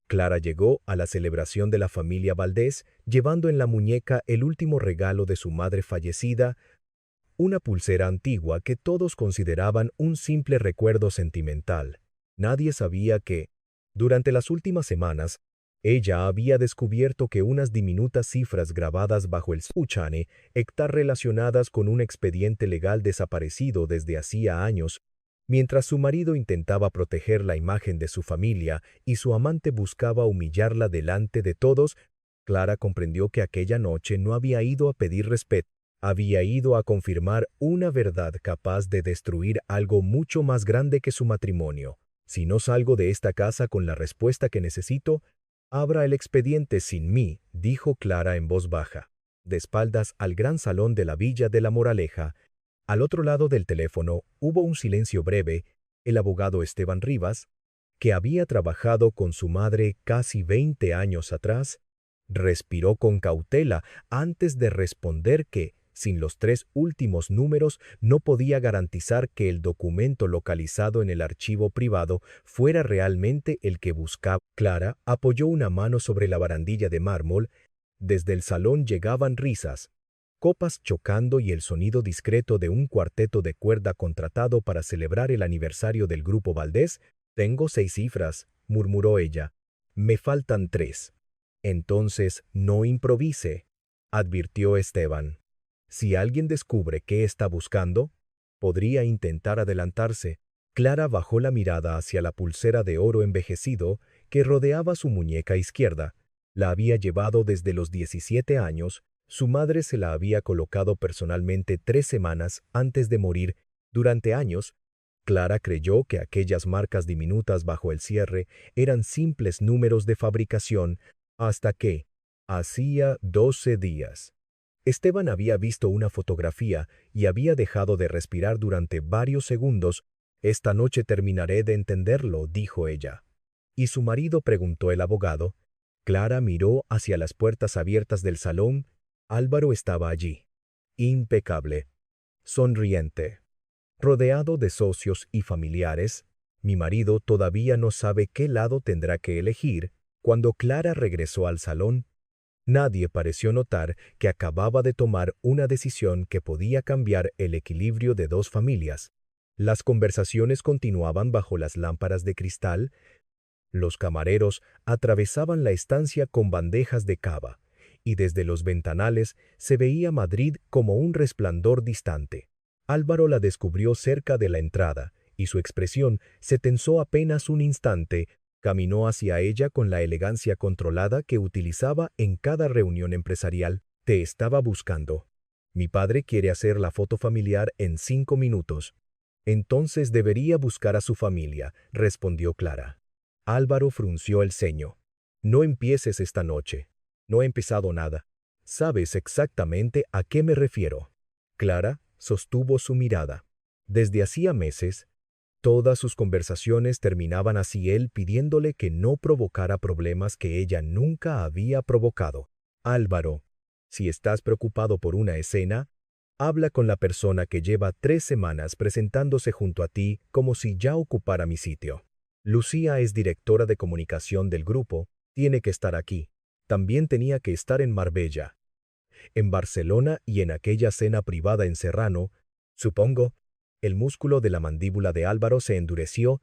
Clara llegó a la celebración de la familia Valdés, llevando en la muñeca el último regalo de su madre fallecida, una pulsera antigua que todos consideraban un simple recuerdo sentimental. Nadie sabía que, durante las últimas semanas, ella había descubierto que unas diminutas cifras grabadas bajo el Spuchane estar relacionadas con un expediente legal desaparecido desde hacía años. Mientras su marido intentaba proteger la imagen de su familia y su amante buscaba humillarla delante de todos, Clara comprendió que aquella noche no había ido a pedir respeto, había ido a confirmar una verdad capaz de destruir algo mucho más grande que su matrimonio. Si no salgo de esta casa con la respuesta que necesito, abra el expediente sin mí, dijo Clara en voz baja, de espaldas al gran salón de la Villa de la Moraleja. Al otro lado del teléfono hubo un silencio breve. El abogado Esteban Rivas, que había trabajado con su madre casi 20 años atrás, respiró con cautela antes de responder que, sin los tres últimos números, no podía garantizar que el documento localizado en el archivo privado fuera realmente el que buscaba. Clara apoyó una mano sobre la barandilla de mármol. Desde el salón llegaban risas, copas chocando y el sonido discreto de un cuarteto de cuerda contratado para celebrar el aniversario del grupo Valdés. Tengo 6 cifras, murmuró ella. Me faltan 3. Entonces, no improvise, advirtió Esteban. Si alguien descubre qué está buscando, podría intentar adelantarse. Clara bajó la mirada hacia la pulsera de oro envejecido que rodeaba su muñeca izquierda. La había llevado desde los 17 años. Su madre se la había colocado personalmente 3 semanas antes de morir. Durante años, Clara creyó que aquellas marcas diminutas bajo el cierre eran simples números de fabricación, hasta que, hacía 12 días, Esteban había visto una fotografía y había dejado de respirar durante varios segundos. Esta noche terminaré de entenderlo, dijo ella. ¿Y su marido?, preguntó el abogado. Clara miró hacia las puertas abiertas del salón. Álvaro estaba allí, impecable, sonriente, rodeado de socios y familiares. Mi marido todavía no sabe qué lado tendrá que elegir. Cuando Clara regresó al salón, nadie pareció notar que acababa de tomar una decisión que podía cambiar el equilibrio de 2 familias. Las conversaciones continuaban bajo las lámparas de cristal. Los camareros atravesaban la estancia con bandejas de cava, y desde los ventanales se veía Madrid como un resplandor distante. Álvaro la descubrió cerca de la entrada, y su expresión se tensó apenas un instante. Caminó hacia ella con la elegancia controlada que utilizaba en cada reunión empresarial. Te estaba buscando. Mi padre quiere hacer la foto familiar en 5 minutos. Entonces debería buscar a su familia, respondió Clara. Álvaro frunció el ceño. No empieces esta noche. No he empezado nada. Sabes exactamente a qué me refiero. Clara sostuvo su mirada. Desde hacía meses, todas sus conversaciones terminaban así, él pidiéndole que no provocara problemas que ella nunca había provocado. Álvaro, si estás preocupado por una escena, habla con la persona que lleva 3 semanas presentándose junto a ti como si ya ocupara mi sitio. Lucía es directora de comunicación del grupo, tiene que estar aquí. También tenía que estar en Marbella, en Barcelona y en aquella cena privada en Serrano, supongo. El músculo de la mandíbula de Álvaro se endureció.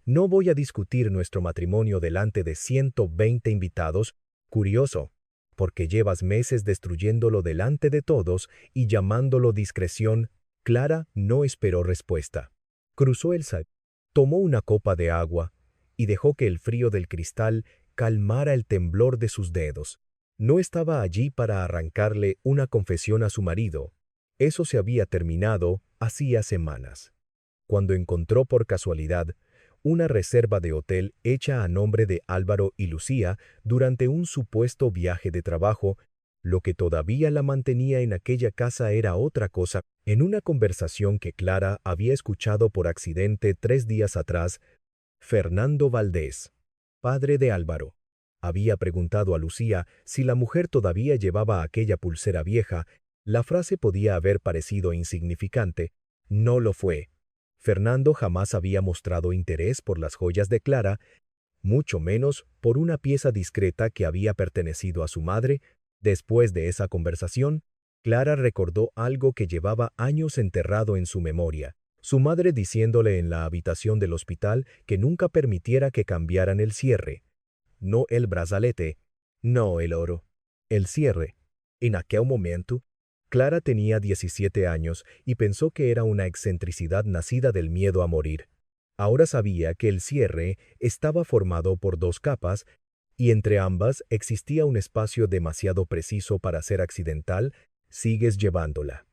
No voy a discutir nuestro matrimonio delante de 120 invitados. Curioso, porque llevas meses destruyéndolo delante de todos y llamándolo discreción. Clara no esperó respuesta. Cruzó el salón, tomó una copa de agua y dejó que el frío del cristal calmara el temblor de sus dedos. No estaba allí para arrancarle una confesión a su marido. Eso se había terminado hacía semanas. Cuando encontró por casualidad una reserva de hotel hecha a nombre de Álvaro y Lucía durante un supuesto viaje de trabajo, lo que todavía la mantenía en aquella casa era otra cosa. En una conversación que Clara había escuchado por accidente 3 días atrás, Fernando Valdés, padre de Álvaro, había preguntado a Lucía si la mujer todavía llevaba aquella pulsera vieja. La frase podía haber parecido insignificante. No lo fue. Fernando jamás había mostrado interés por las joyas de Clara. mucho menos por una pieza discreta que había pertenecido a su madre. Después de esa conversación, Clara recordó algo que llevaba años enterrado en su memoria. Su madre diciéndole en la habitación del hospital que nunca permitiera que cambiaran el cierre. No el brazalete, no el oro, el cierre. En aquel momento, Clara tenía 17 años y pensó que era una excentricidad nacida del miedo a morir. Ahora sabía que el cierre estaba formado por dos capas y entre ambas existía un espacio demasiado preciso para ser accidental. Sigues llevándola.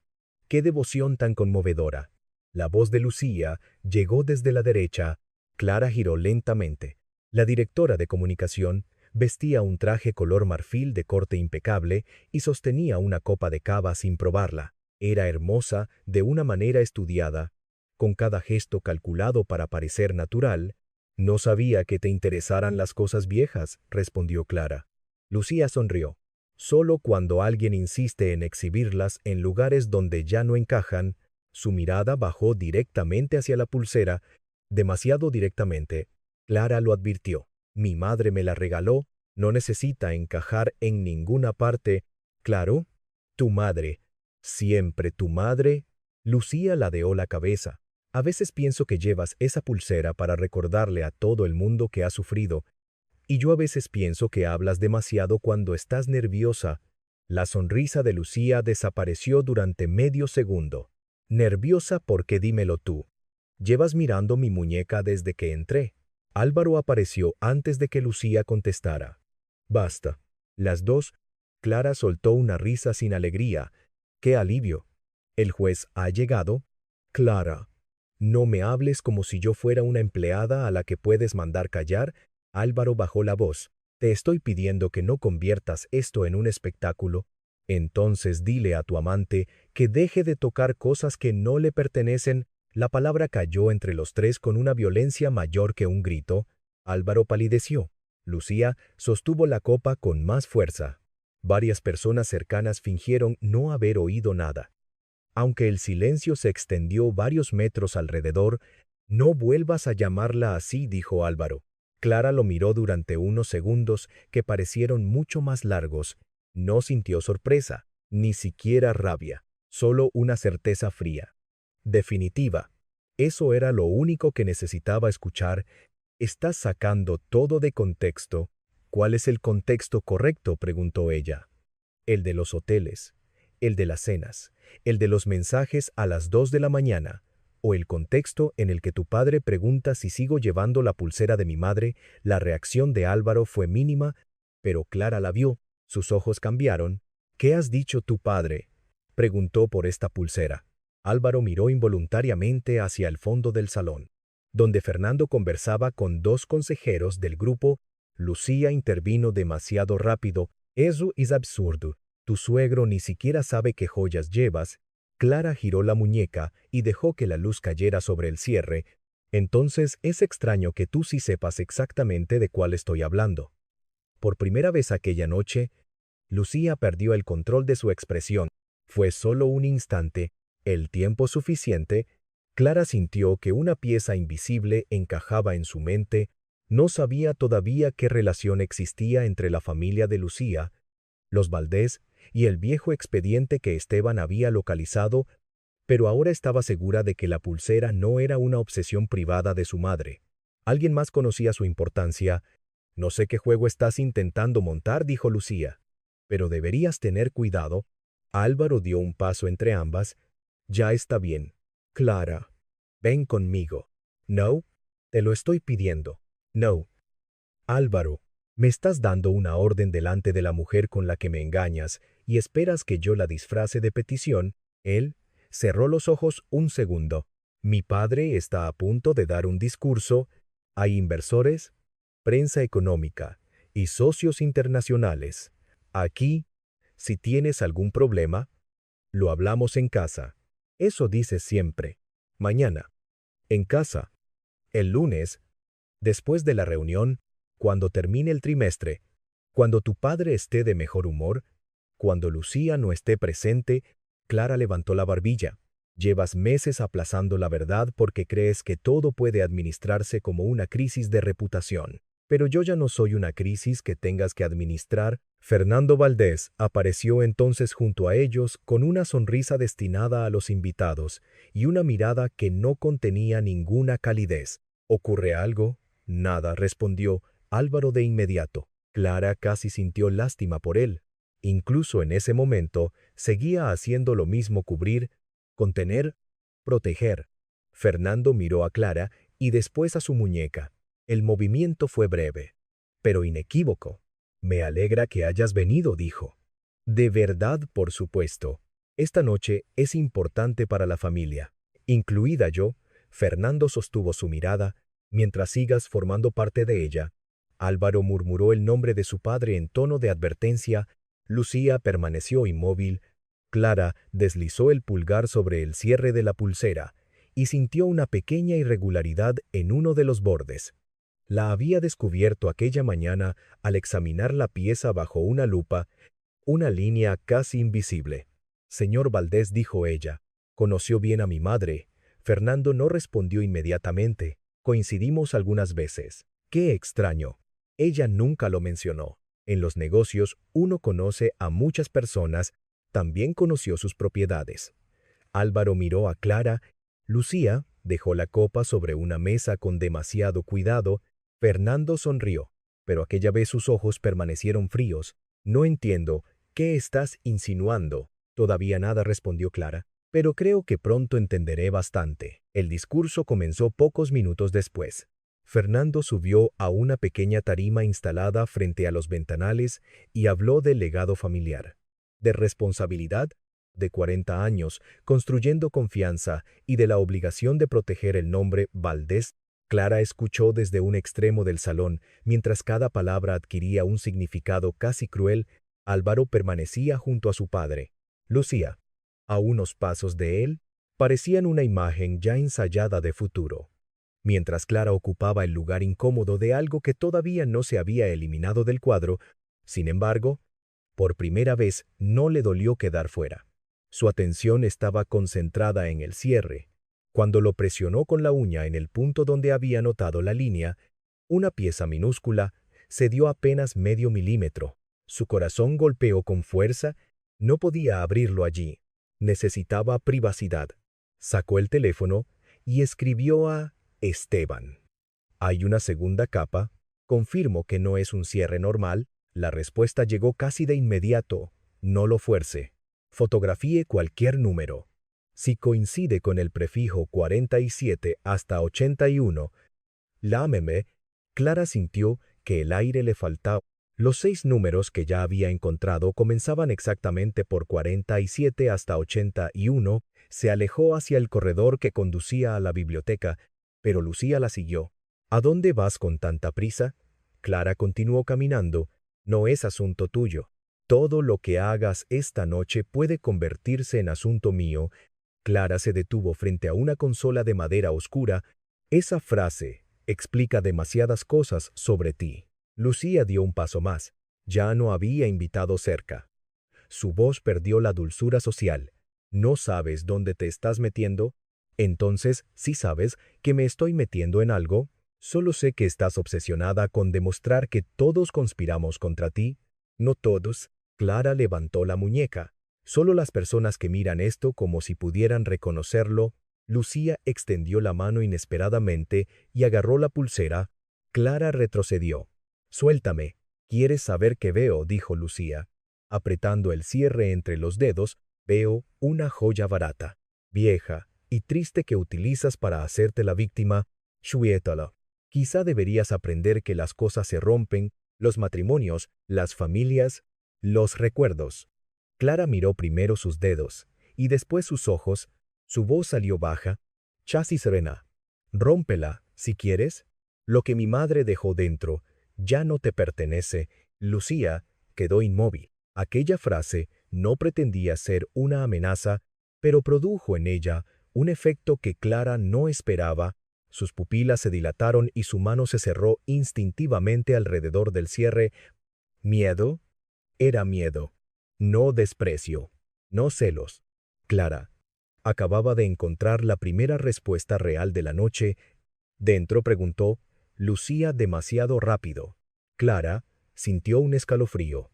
¡Qué devoción tan conmovedora! La voz de Lucía llegó desde la derecha. Clara giró lentamente. La directora de comunicación vestía un traje color marfil de corte impecable y sostenía una copa de cava sin probarla. Era hermosa de una manera estudiada, con cada gesto calculado para parecer natural. No sabía que te interesaran las cosas viejas, respondió Clara. Lucía sonrió. Solo cuando alguien insiste en exhibirlas en lugares donde ya no encajan, su mirada bajó directamente hacia la pulsera, demasiado directamente. Clara lo advirtió. Mi madre me la regaló, no necesita encajar en ninguna parte. Claro, tu madre. Siempre tu madre. Lucía ladeó la cabeza. A veces pienso que llevas esa pulsera para recordarle a todo el mundo que ha sufrido. Y yo a veces pienso que hablas demasiado cuando estás nerviosa. La sonrisa de Lucía desapareció durante medio segundo. Nerviosa porque dímelo tú. Llevas mirando mi muñeca desde que entré. Álvaro apareció antes de que Lucía contestara. Basta. Las dos. Clara soltó una risa sin alegría. ¡Qué alivio! ¿El juez ha llegado? Clara. No me hables como si yo fuera una empleada a la que puedes mandar callar. Álvaro bajó la voz. Te estoy pidiendo que no conviertas esto en un espectáculo. Entonces dile a tu amante que deje de tocar cosas que no le pertenecen. La palabra cayó entre los tres con una violencia mayor que un grito. Álvaro palideció. Lucía sostuvo la copa con más fuerza. Varias personas cercanas fingieron no haber oído nada. Aunque el silencio se extendió varios metros alrededor, no vuelvas a llamarla así, dijo Álvaro. Clara lo miró durante unos segundos que parecieron mucho más largos. No sintió sorpresa, ni siquiera rabia, solo una certeza fría. Definitiva. Eso era lo único que necesitaba escuchar. Estás sacando todo de contexto. ¿Cuál es el contexto correcto?, preguntó ella. El de los hoteles, el de las cenas, el de los mensajes a las 2 de la mañana, o el contexto en el que tu padre pregunta si sigo llevando la pulsera de mi madre. La reacción de Álvaro fue mínima, pero Clara la vio. Sus ojos cambiaron. ¿Qué has dicho tu padre?, preguntó por esta pulsera. Álvaro miró involuntariamente hacia el fondo del salón, donde Fernando conversaba con dos consejeros del grupo. Lucía intervino demasiado rápido. Eso es absurdo. Tu suegro ni siquiera sabe qué joyas llevas. Clara giró la muñeca y dejó que la luz cayera sobre el cierre. Entonces es extraño que tú sí sepas exactamente de cuál estoy hablando. Por primera vez aquella noche, Lucía perdió el control de su expresión. Fue solo un instante, el tiempo suficiente. Clara sintió que una pieza invisible encajaba en su mente. No sabía todavía qué relación existía entre la familia de Lucía, los Valdés y el viejo expediente que Esteban había localizado, pero ahora estaba segura de que la pulsera no era una obsesión privada de su madre. Alguien más conocía su importancia. No sé qué juego estás intentando montar, dijo Lucía, pero deberías tener cuidado. Álvaro dio un paso entre ambas. Ya está bien. Clara, ven conmigo. No, te lo estoy pidiendo. No. Álvaro, me estás dando una orden delante de la mujer con la que me engañas y esperas que yo la disfrace de petición. Él cerró los ojos un segundo. Mi padre está a punto de dar un discurso. Hay inversores, prensa económica y socios internacionales. Aquí, si tienes algún problema, lo hablamos en casa. Eso dices siempre. Mañana. En casa. El lunes. Después de la reunión. Cuando termine el trimestre. Cuando tu padre esté de mejor humor. Cuando Lucía no esté presente. Clara levantó la barbilla. Llevas meses aplazando la verdad porque crees que todo puede administrarse como una crisis de reputación. pero yo ya no soy una crisis que tengas que administrar. Fernando Valdés apareció entonces junto a ellos con una sonrisa destinada a los invitados y una mirada que no contenía ninguna calidez. ¿Ocurre algo? Nada, respondió Álvaro de inmediato. Clara casi sintió lástima por él. Incluso en ese momento seguía haciendo lo mismo: cubrir, contener, proteger. Fernando miró a Clara y después a su muñeca. El movimiento fue breve, pero inequívoco. «Me alegra que hayas venido», dijo. «De verdad, por supuesto. Esta noche es importante para la familia, incluida yo». Fernando sostuvo su mirada. «Mientras sigas formando parte de ella». Álvaro murmuró el nombre de su padre en tono de advertencia. Lucía permaneció inmóvil. Clara deslizó el pulgar sobre el cierre de la pulsera y sintió una pequeña irregularidad en uno de los bordes. La había descubierto aquella mañana al examinar la pieza bajo una lupa, una línea casi invisible. «Señor Valdés», dijo ella, «conoció bien a mi madre». Fernando no respondió inmediatamente. «Coincidimos algunas veces». «Qué extraño». Ella nunca lo mencionó. En los negocios uno conoce a muchas personas, también conoció sus propiedades. Álvaro miró a Clara. Lucía dejó la copa sobre una mesa con demasiado cuidado. Fernando sonrió, pero aquella vez sus ojos permanecieron fríos. «No entiendo. ¿Qué estás insinuando?» «Todavía nada», respondió Clara, «pero creo que pronto entenderé bastante». El discurso comenzó pocos minutos después. Fernando subió a una pequeña tarima instalada frente a los ventanales y habló del legado familiar, de responsabilidad, de 40 años, construyendo confianza, y de la obligación de proteger el nombre Valdés. Clara escuchó desde un extremo del salón, mientras cada palabra adquiría un significado casi cruel. Álvaro permanecía junto a su padre. Lucía, a unos pasos de él, parecían una imagen ya ensayada de futuro. Mientras Clara ocupaba el lugar incómodo de algo que todavía no se había eliminado del cuadro, sin embargo, por primera vez no le dolió quedar fuera. Su atención estaba concentrada en el cierre. Cuando lo presionó con la uña en el punto donde había notado la línea, una pieza minúscula, se dio apenas medio milímetro. Su corazón golpeó con fuerza. No podía abrirlo allí. Necesitaba privacidad. Sacó el teléfono y escribió a Esteban. «¿Hay una segunda capa? Confirmo que no es un cierre normal». La respuesta llegó casi de inmediato. «No lo fuerce. Fotografíe cualquier número. Si coincide con el prefijo 47 hasta 81, lámeme». Clara sintió que el aire le faltaba. Los 6 números que ya había encontrado comenzaban exactamente por 47 hasta 81. Se alejó hacia el corredor que conducía a la biblioteca, pero Lucía la siguió. «¿A dónde vas con tanta prisa?» Clara continuó caminando. «No es asunto tuyo. Todo lo que hagas esta noche puede convertirse en asunto mío». Clara se detuvo frente a una consola de madera oscura. «Esa frase explica demasiadas cosas sobre ti». Lucía dio un paso más. Ya no había invitado cerca. Su voz perdió la dulzura social. «¿No sabes dónde te estás metiendo?» «Entonces, ¿sí sabes que me estoy metiendo en algo?» «Solo sé que estás obsesionada con demostrar que todos conspiramos contra ti». «No todos». Clara levantó la muñeca. «Solo las personas que miran esto como si pudieran reconocerlo». Lucía extendió la mano inesperadamente y agarró la pulsera. Clara retrocedió. «Suéltame». «¿Quieres saber qué veo?», dijo Lucía. Apretando el cierre entre los dedos, «Veo una joya barata, vieja y triste que utilizas para hacerte la víctima. Suéltala. Quizá deberías aprender que las cosas se rompen, los matrimonios, las familias, los recuerdos». Clara miró primero sus dedos y después sus ojos. Su voz salió baja. «Casi serena. Rómpela, si quieres. Lo que mi madre dejó dentro ya no te pertenece». Lucía quedó inmóvil. Aquella frase no pretendía ser una amenaza, pero produjo en ella un efecto que Clara no esperaba. Sus pupilas se dilataron y su mano se cerró instintivamente alrededor del cierre. ¿Miedo? Era miedo. No desprecio. No celos. Clara acababa de encontrar la primera respuesta real de la noche. «¿Dentro?», preguntó. Lucía demasiado rápido. Clara sintió un escalofrío,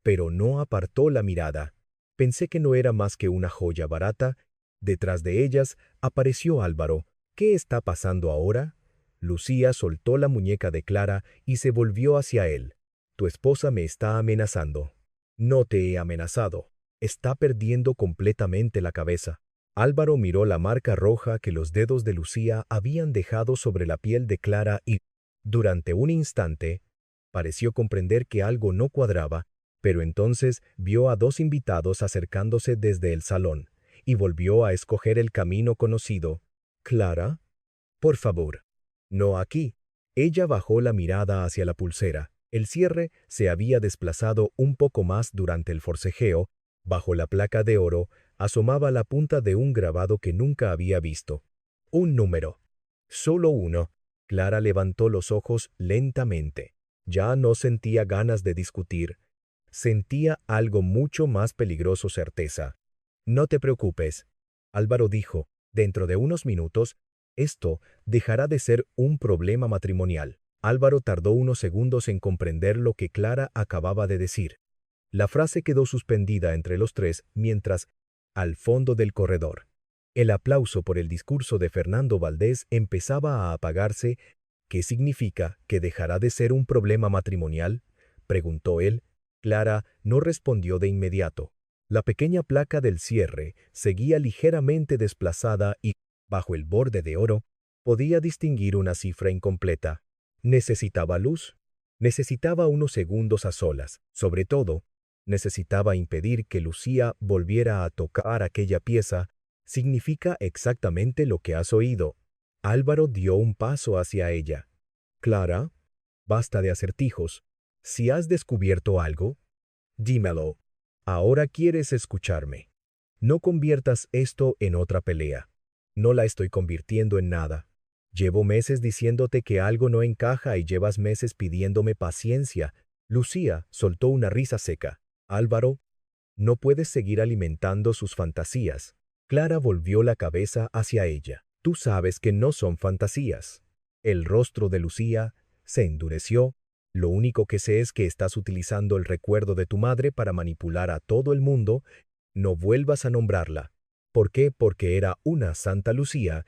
pero no apartó la mirada. Pensé que no era más que una joya barata. Detrás de ellas apareció Álvaro. ¿Qué está pasando ahora? Lucía soltó la muñeca de Clara y se volvió hacia él. Tu esposa me está amenazando. No te he amenazado. Está perdiendo completamente la cabeza. Álvaro miró la marca roja que los dedos de Lucía habían dejado sobre la piel de Clara y, durante un instante, pareció comprender que algo no cuadraba, pero entonces vio a dos invitados acercándose desde el salón, y volvió a escoger el camino conocido. «Clara, por favor, no aquí». Ella bajó la mirada hacia la pulsera. El cierre se había desplazado un poco más durante el forcejeo. Bajo la placa de oro asomaba la punta de un grabado que nunca había visto. Un número. Solo uno. Clara levantó los ojos lentamente. Ya no sentía ganas de discutir. Sentía algo mucho más peligroso certeza. No te preocupes, Álvaro dijo. Dentro de unos minutos, esto dejará de ser un problema matrimonial. Álvaro tardó unos segundos en comprender lo que Clara acababa de decir. La frase quedó suspendida entre los tres mientras, al fondo del corredor, el aplauso por el discurso de Fernando Valdés empezaba a apagarse. ¿Qué significa que dejará de ser un problema matrimonial?, preguntó él. Clara no respondió de inmediato. La pequeña placa del cierre seguía ligeramente desplazada y, bajo el borde de oro, podía distinguir una cifra incompleta. ¿Necesitaba luz? Necesitaba unos segundos a solas. Sobre todo, necesitaba impedir que Lucía volviera a tocar aquella pieza. Significa exactamente lo que has oído. Álvaro dio un paso hacia ella. Clara, basta de acertijos. Si has descubierto algo, dímelo. Ahora quieres escucharme. No conviertas esto en otra pelea. No la estoy convirtiendo en nada. Llevo meses diciéndote que algo no encaja y llevas meses pidiéndome paciencia. Lucía soltó una risa seca. Álvaro, no puedes seguir alimentando sus fantasías. Clara volvió la cabeza hacia ella. Tú sabes que no son fantasías. El rostro de Lucía se endureció. Lo único que sé es que estás utilizando el recuerdo de tu madre para manipular a todo el mundo. No vuelvas a nombrarla. ¿Por qué? Porque era una Santa Lucía.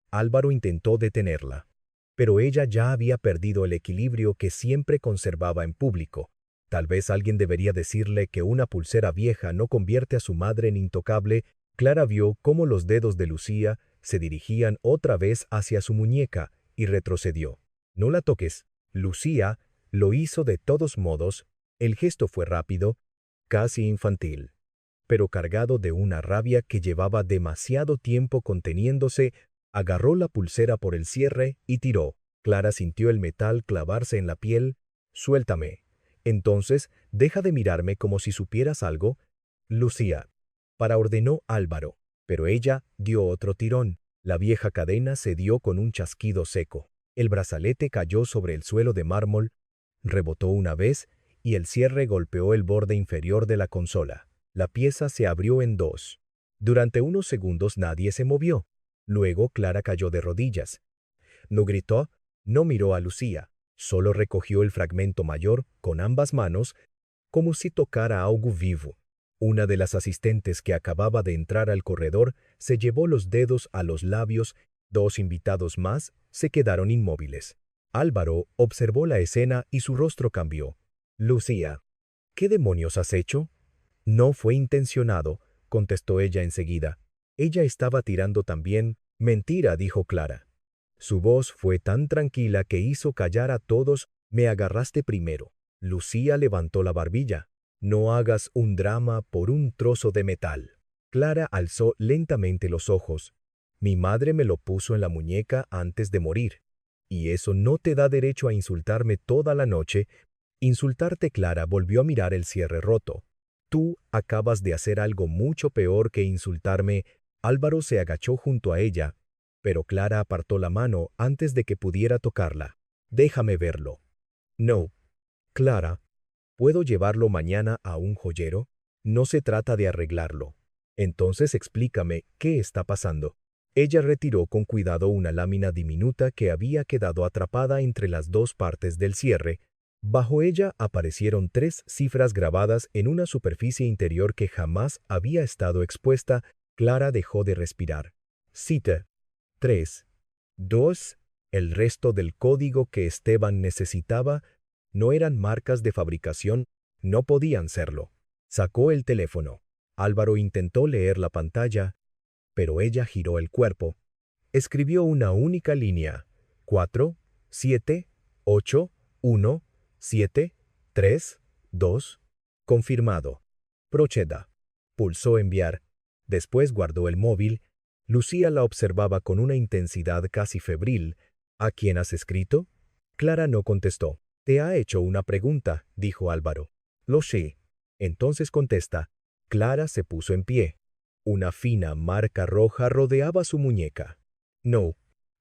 Álvaro intentó detenerla, pero ella ya había perdido el equilibrio que siempre conservaba en público. Tal vez alguien debería decirle que una pulsera vieja no convierte a su madre en intocable. Clara vio cómo los dedos de Lucía se dirigían otra vez hacia su muñeca y retrocedió. «No la toques». Lucía lo hizo de todos modos. El gesto fue rápido, casi infantil, pero cargado de una rabia que llevaba demasiado tiempo conteniéndose. Agarró la pulsera por el cierre y tiró. Clara sintió el metal clavarse en la piel. «Suéltame. Entonces, deja de mirarme como si supieras algo». «Lucía», ordenó Álvaro, pero ella dio otro tirón. La vieja cadena cedió con un chasquido seco. El brazalete cayó sobre el suelo de mármol, rebotó una vez y el cierre golpeó el borde inferior de la consola. La pieza se abrió en dos. Durante unos segundos nadie se movió. Luego Clara cayó de rodillas. No gritó, no miró a Lucía, solo recogió el fragmento mayor con ambas manos, como si tocara algo vivo. Una de las asistentes que acababa de entrar al corredor se llevó los dedos a los labios. Dos invitados más se quedaron inmóviles. Álvaro observó la escena y su rostro cambió. «Lucía, ¿qué demonios has hecho?» «No fue intencionado», contestó ella enseguida. Ella estaba tirando también. «Mentira», dijo Clara. Su voz fue tan tranquila que hizo callar a todos. «Me agarraste primero». Lucía levantó la barbilla. «No hagas un drama por un trozo de metal». Clara alzó lentamente los ojos. «Mi madre me lo puso en la muñeca antes de morir. Y eso no te da derecho a insultarme toda la noche». «Insultarte», Clara volvió a mirar el cierre roto. «Tú acabas de hacer algo mucho peor que insultarme». Álvaro se agachó junto a ella, pero Clara apartó la mano antes de que pudiera tocarla. «Déjame verlo». «No». «Clara, ¿puedo llevarlo mañana a un joyero? No se trata de arreglarlo». «Entonces explícame qué está pasando». Ella retiró con cuidado una lámina diminuta que había quedado atrapada entre las dos partes del cierre. Bajo ella aparecieron 3 cifras grabadas en una superficie interior que jamás había estado expuesta. Clara dejó de respirar. Cita 3, 2. El resto del código que Esteban necesitaba no eran marcas de fabricación, no podían serlo. Sacó el teléfono. Álvaro intentó leer la pantalla, pero ella giró el cuerpo. Escribió una única línea. 4, 7, 8, 1, 7, 3, 2. Confirmado. Proceda. Pulsó enviar. Después guardó el móvil. Lucía la observaba con una intensidad casi febril. ¿A quién has escrito? Clara no contestó. Te ha hecho una pregunta, dijo Álvaro. Lo sé. Entonces contesta. Clara se puso en pie. Una fina marca roja rodeaba su muñeca. No.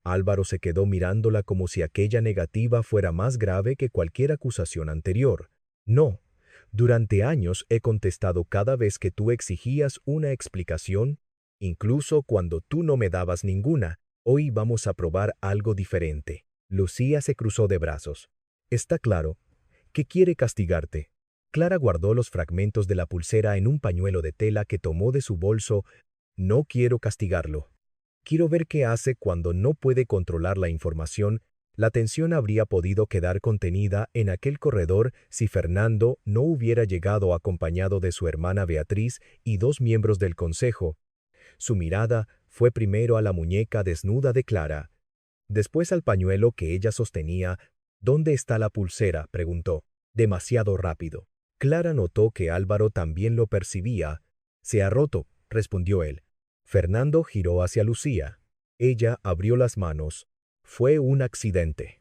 Álvaro se quedó mirándola como si aquella negativa fuera más grave que cualquier acusación anterior. No. Durante años he contestado cada vez que tú exigías una explicación, incluso cuando tú no me dabas ninguna. Hoy vamos a probar algo diferente. Lucía se cruzó de brazos. Está claro que quiere castigarte. Clara guardó los fragmentos de la pulsera en un pañuelo de tela que tomó de su bolso. No quiero castigarlo. Quiero ver qué hace cuando no puede controlar la información. La tensión habría podido quedar contenida en aquel corredor si Fernando no hubiera llegado acompañado de su hermana Beatriz y 2 miembros del consejo. Su mirada fue primero a la muñeca desnuda de Clara, después al pañuelo que ella sostenía. ¿Dónde está la pulsera?, preguntó. Demasiado rápido. Clara notó que Álvaro también lo percibía. Se ha roto, respondió él. Fernando giró hacia Lucía. Ella abrió las manos. Fue un accidente.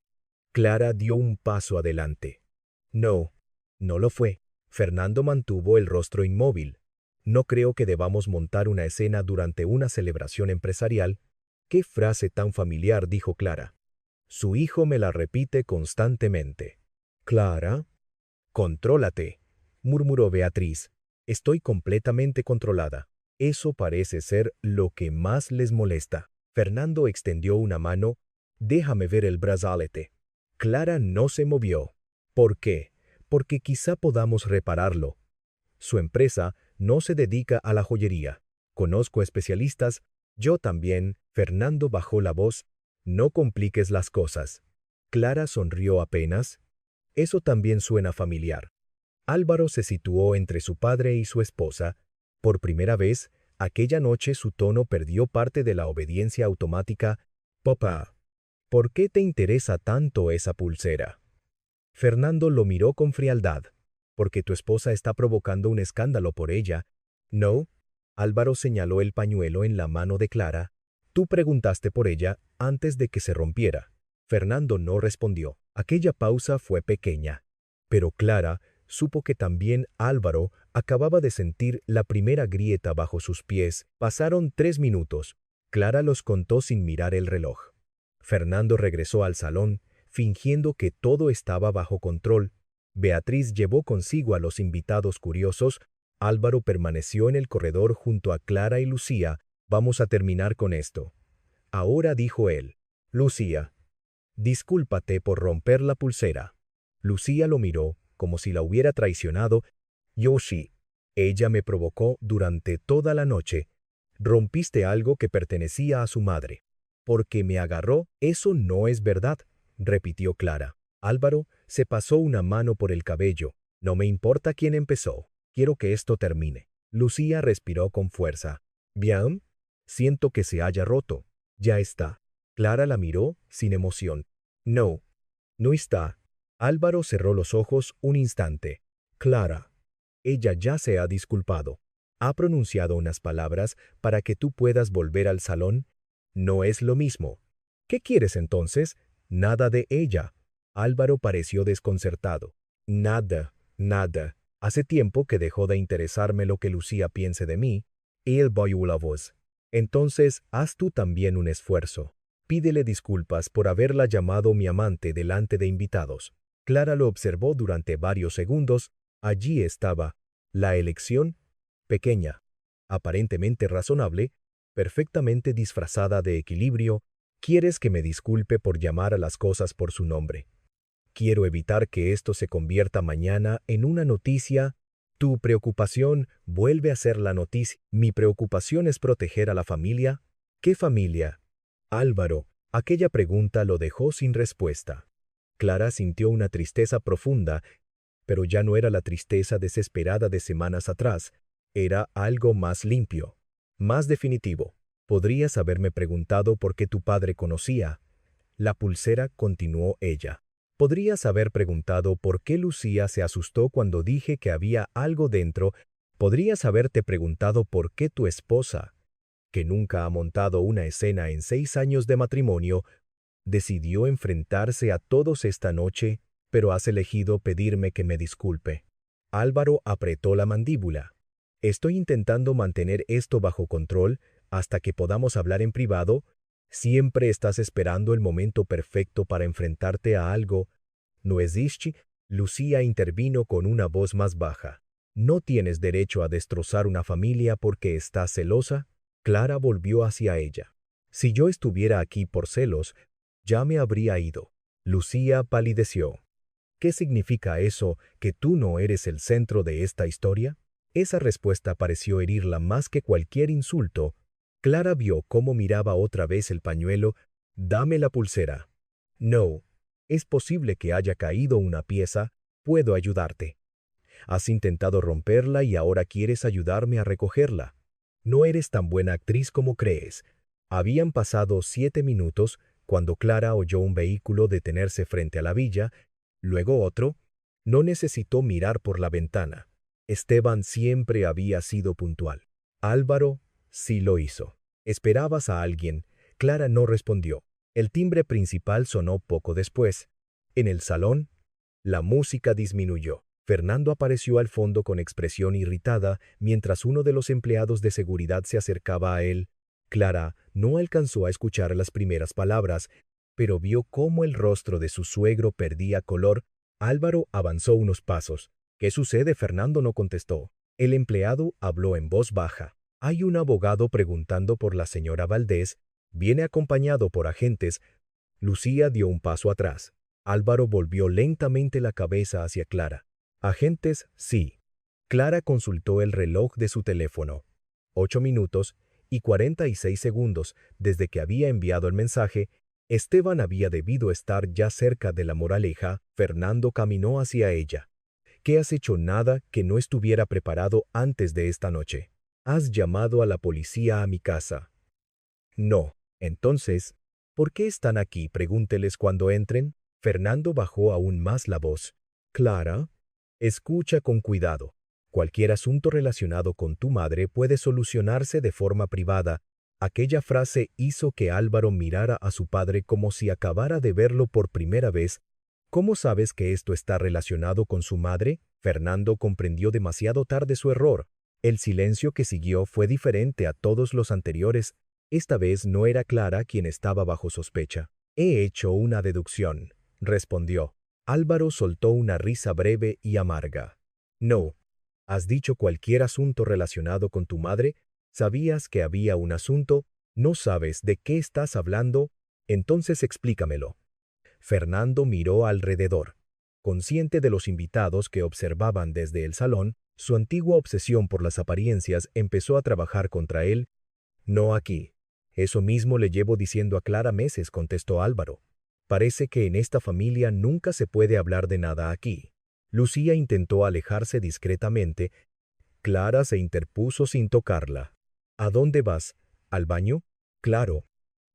Clara dio un paso adelante. No, no lo fue. Fernando mantuvo el rostro inmóvil. No creo que debamos montar una escena durante una celebración empresarial. ¿Qué frase tan familiar?, dijo Clara. Su hijo me la repite constantemente. Clara. Contrólate, murmuró Beatriz. Estoy completamente controlada. Eso parece ser lo que más les molesta. Fernando extendió una mano. Déjame ver el brazalete. Clara no se movió. ¿Por qué? Porque quizá podamos repararlo. Su empresa no se dedica a la joyería. Conozco especialistas. Yo también. Fernando bajó la voz. No compliques las cosas. Clara sonrió apenas. Eso también suena familiar. Álvaro se situó entre su padre y su esposa. Por primera vez, aquella noche su tono perdió parte de la obediencia automática. Papá, ¿por qué te interesa tanto esa pulsera? Fernando lo miró con frialdad. Porque tu esposa está provocando un escándalo por ella. No. Álvaro señaló el pañuelo en la mano de Clara. Tú preguntaste por ella antes de que se rompiera. Fernando no respondió. Aquella pausa fue pequeña. Pero Clara supo que también Álvaro acababa de sentir la primera grieta bajo sus pies. Pasaron 3 minutos. Clara los contó sin mirar el reloj. Fernando regresó al salón, fingiendo que todo estaba bajo control. Beatriz llevó consigo a los invitados curiosos. Álvaro permaneció en el corredor junto a Clara y Lucía. Vamos a terminar con esto. Ahora, dijo él. Lucía, discúlpate por romper la pulsera. Lucía lo miró como si la hubiera traicionado. Yo sí. Ella me provocó durante toda la noche. Rompiste algo que pertenecía a su madre. Porque me agarró. Eso no es verdad, repitió Clara. Álvaro se pasó una mano por el cabello. No me importa quién empezó. Quiero que esto termine. Lucía respiró con fuerza. Bien. Siento que se haya roto. Ya está. Clara la miró sin emoción. No. No está. Álvaro cerró los ojos un instante. Clara. Ella ya se ha disculpado. Ha pronunciado unas palabras para que tú puedas volver al salón. No es lo mismo. ¿Qué quieres entonces? Nada de ella. Álvaro pareció desconcertado. Nada, nada. Hace tiempo que dejó de interesarme lo que Lucía piense de mí. Él bajó la voz. Entonces, haz tú también un esfuerzo. Pídele disculpas por haberla llamado mi amante delante de invitados. Clara lo observó durante varios segundos. Allí estaba. La elección, pequeña, aparentemente razonable, perfectamente disfrazada de equilibrio, quieres que me disculpe por llamar a las cosas por su nombre. Quiero evitar que esto se convierta mañana en una noticia. Tu preocupación vuelve a ser la noticia. Mi preocupación es proteger a la familia. ¿Qué familia? Álvaro, aquella pregunta lo dejó sin respuesta. Clara sintió una tristeza profunda, pero ya no era la tristeza desesperada de semanas atrás, era algo más limpio, más definitivo. Podrías haberme preguntado por qué tu padre conocía. La pulsera, continuó ella. Podrías haber preguntado por qué Lucía se asustó cuando dije que había algo dentro. Podrías haberte preguntado por qué tu esposa, que nunca ha montado una escena en 6 años de matrimonio, decidió enfrentarse a todos esta noche, pero has elegido pedirme que me disculpe. Álvaro apretó la mandíbula. Estoy intentando mantener esto bajo control hasta que podamos hablar en privado. Siempre estás esperando el momento perfecto para enfrentarte a algo. ¿No existe? Lucía intervino con una voz más baja. ¿No tienes derecho a destrozar una familia porque estás celosa? Clara volvió hacia ella. Si yo estuviera aquí por celos, ya me habría ido. Lucía palideció. ¿Qué significa eso, que tú no eres el centro de esta historia? Esa respuesta pareció herirla más que cualquier insulto. Clara vio cómo miraba otra vez el pañuelo. Dame la pulsera. No. Es posible que haya caído una pieza. Puedo ayudarte. Has intentado romperla y ahora quieres ayudarme a recogerla. No eres tan buena actriz como crees. Habían pasado 7 minutos cuando Clara oyó un vehículo detenerse frente a la villa, luego otro. No necesitó mirar por la ventana. Esteban siempre había sido puntual. Álvaro sí lo hizo. ¿Esperabas a alguien? Clara no respondió. El timbre principal sonó poco después. En el salón, la música disminuyó. Fernando apareció al fondo con expresión irritada mientras uno de los empleados de seguridad se acercaba a él. Clara no alcanzó a escuchar las primeras palabras, pero vio cómo el rostro de su suegro perdía color. Álvaro avanzó unos pasos. ¿Qué sucede? Fernando no contestó. El empleado habló en voz baja. Hay un abogado preguntando por la señora Valdés. Viene acompañado por agentes. Lucía dio un paso atrás. Álvaro volvió lentamente la cabeza hacia Clara. Agentes, sí. Clara consultó el reloj de su teléfono. 8 minutos y 46 segundos desde que había enviado el mensaje. Esteban había debido estar ya cerca de la moraleja. Fernando caminó hacia ella. ¿Qué has hecho? Nada que no estuviera preparado antes de esta noche. ¿Has llamado a la policía a mi casa? No. Entonces, ¿por qué están aquí? Pregúnteles cuando entren. Fernando bajó aún más la voz. Clara, escucha con cuidado. Cualquier asunto relacionado con tu madre puede solucionarse de forma privada. Aquella frase hizo que Álvaro mirara a su padre como si acabara de verlo por primera vez. ¿Cómo sabes que esto está relacionado con su madre? Fernando comprendió demasiado tarde su error. El silencio que siguió fue diferente a todos los anteriores. Esta vez no era Clara quien estaba bajo sospecha. He hecho una deducción, respondió. Álvaro soltó una risa breve y amarga. No. ¿Has dicho cualquier asunto relacionado con tu madre? ¿Sabías que había un asunto? ¿No sabes de qué estás hablando? Entonces explícamelo. Fernando miró alrededor. Consciente de los invitados que observaban desde el salón, su antigua obsesión por las apariencias empezó a trabajar contra él. No aquí. Eso mismo le llevo diciendo a Clara meses, contestó Álvaro. Parece que en esta familia nunca se puede hablar de nada aquí. Lucía intentó alejarse discretamente. Clara se interpuso sin tocarla. ¿A dónde vas? ¿Al baño? Claro.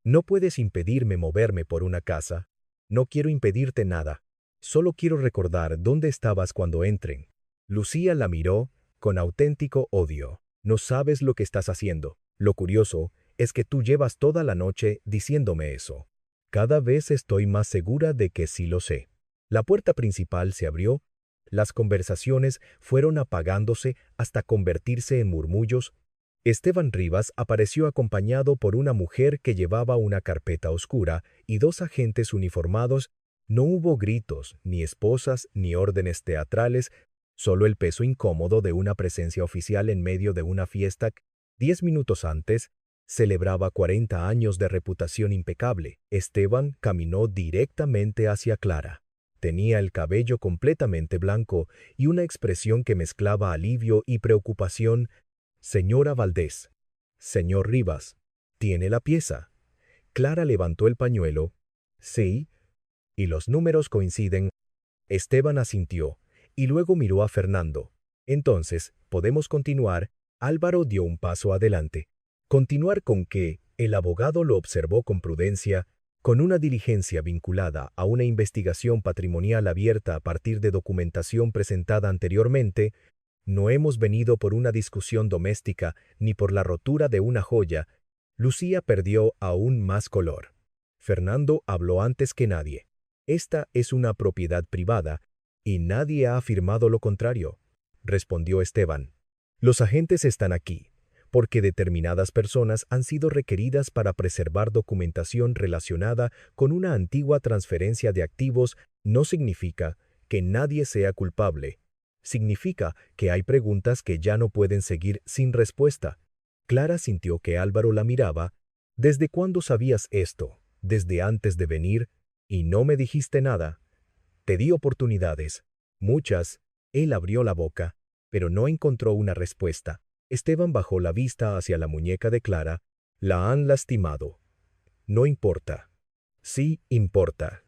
No puedes impedirme moverme por una casa. No quiero impedirte nada. Solo quiero recordar dónde estabas cuando entren. Lucía la miró con auténtico odio. No sabes lo que estás haciendo. Lo curioso es que tú llevas toda la noche diciéndome eso. Cada vez estoy más segura de que sí lo sé. La puerta principal se abrió. Las conversaciones fueron apagándose hasta convertirse en murmullos. Esteban Rivas apareció acompañado por una mujer que llevaba una carpeta oscura y 2 agentes uniformados. No hubo gritos, ni esposas, ni órdenes teatrales, solo el peso incómodo de una presencia oficial en medio de una fiesta. 10 minutos antes, Celebraba 40 años de reputación impecable. Esteban caminó directamente hacia Clara. Tenía el cabello completamente blanco y una expresión que mezclaba alivio y preocupación. Señora Valdés. Señor Rivas. ¿Tiene la pieza? Clara levantó el pañuelo. Sí. ¿Y los números coinciden? Esteban asintió, y luego miró a Fernando. Entonces, ¿podemos continuar? Álvaro dio un paso adelante. Continuar con que, el abogado lo observó con prudencia, con una diligencia vinculada a una investigación patrimonial abierta a partir de documentación presentada anteriormente, no hemos venido por una discusión doméstica ni por la rotura de una joya. Lucía perdió aún más color. Fernando habló antes que nadie. Esta es una propiedad privada, y nadie ha afirmado lo contrario, respondió Esteban. Los agentes están aquí, porque determinadas personas han sido requeridas para preservar documentación relacionada con una antigua transferencia de activos. No significa que nadie sea culpable. Significa que hay preguntas que ya no pueden seguir sin respuesta. Clara sintió que Álvaro la miraba. ¿Desde cuándo sabías esto? ¿Desde antes de venir? Y no me dijiste nada. Te di oportunidades. Muchas. Él abrió la boca, pero no encontró una respuesta. Esteban bajó la vista hacia la muñeca de Clara. La han lastimado. No importa. Sí, importa.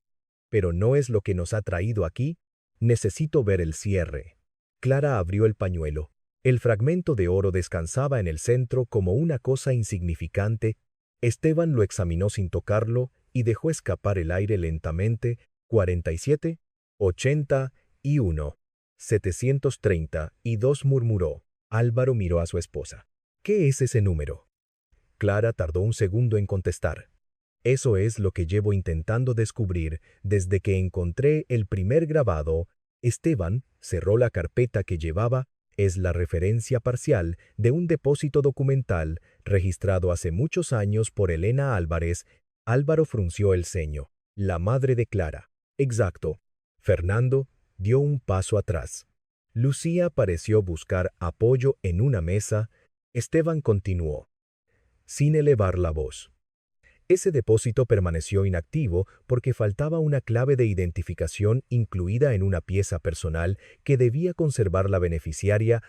Pero no es lo que nos ha traído aquí. Necesito ver el cierre. Clara abrió el pañuelo. El fragmento de oro descansaba en el centro como una cosa insignificante. Esteban lo examinó sin tocarlo y dejó escapar el aire lentamente. 47, 81, 732 murmuró. Álvaro miró a su esposa. ¿Qué es ese número? Clara tardó un segundo en contestar. Eso es lo que llevo intentando descubrir desde que encontré el primer grabado. Esteban cerró la carpeta que llevaba. Es la referencia parcial de un depósito documental registrado hace muchos años por Elena Álvarez. Álvaro frunció el ceño. La madre de Clara. Exacto. Fernando dio un paso atrás. Lucía pareció buscar apoyo en una mesa. Esteban continuó, sin elevar la voz. Ese depósito permaneció inactivo porque faltaba una clave de identificación incluida en una pieza personal que debía conservar la beneficiaria.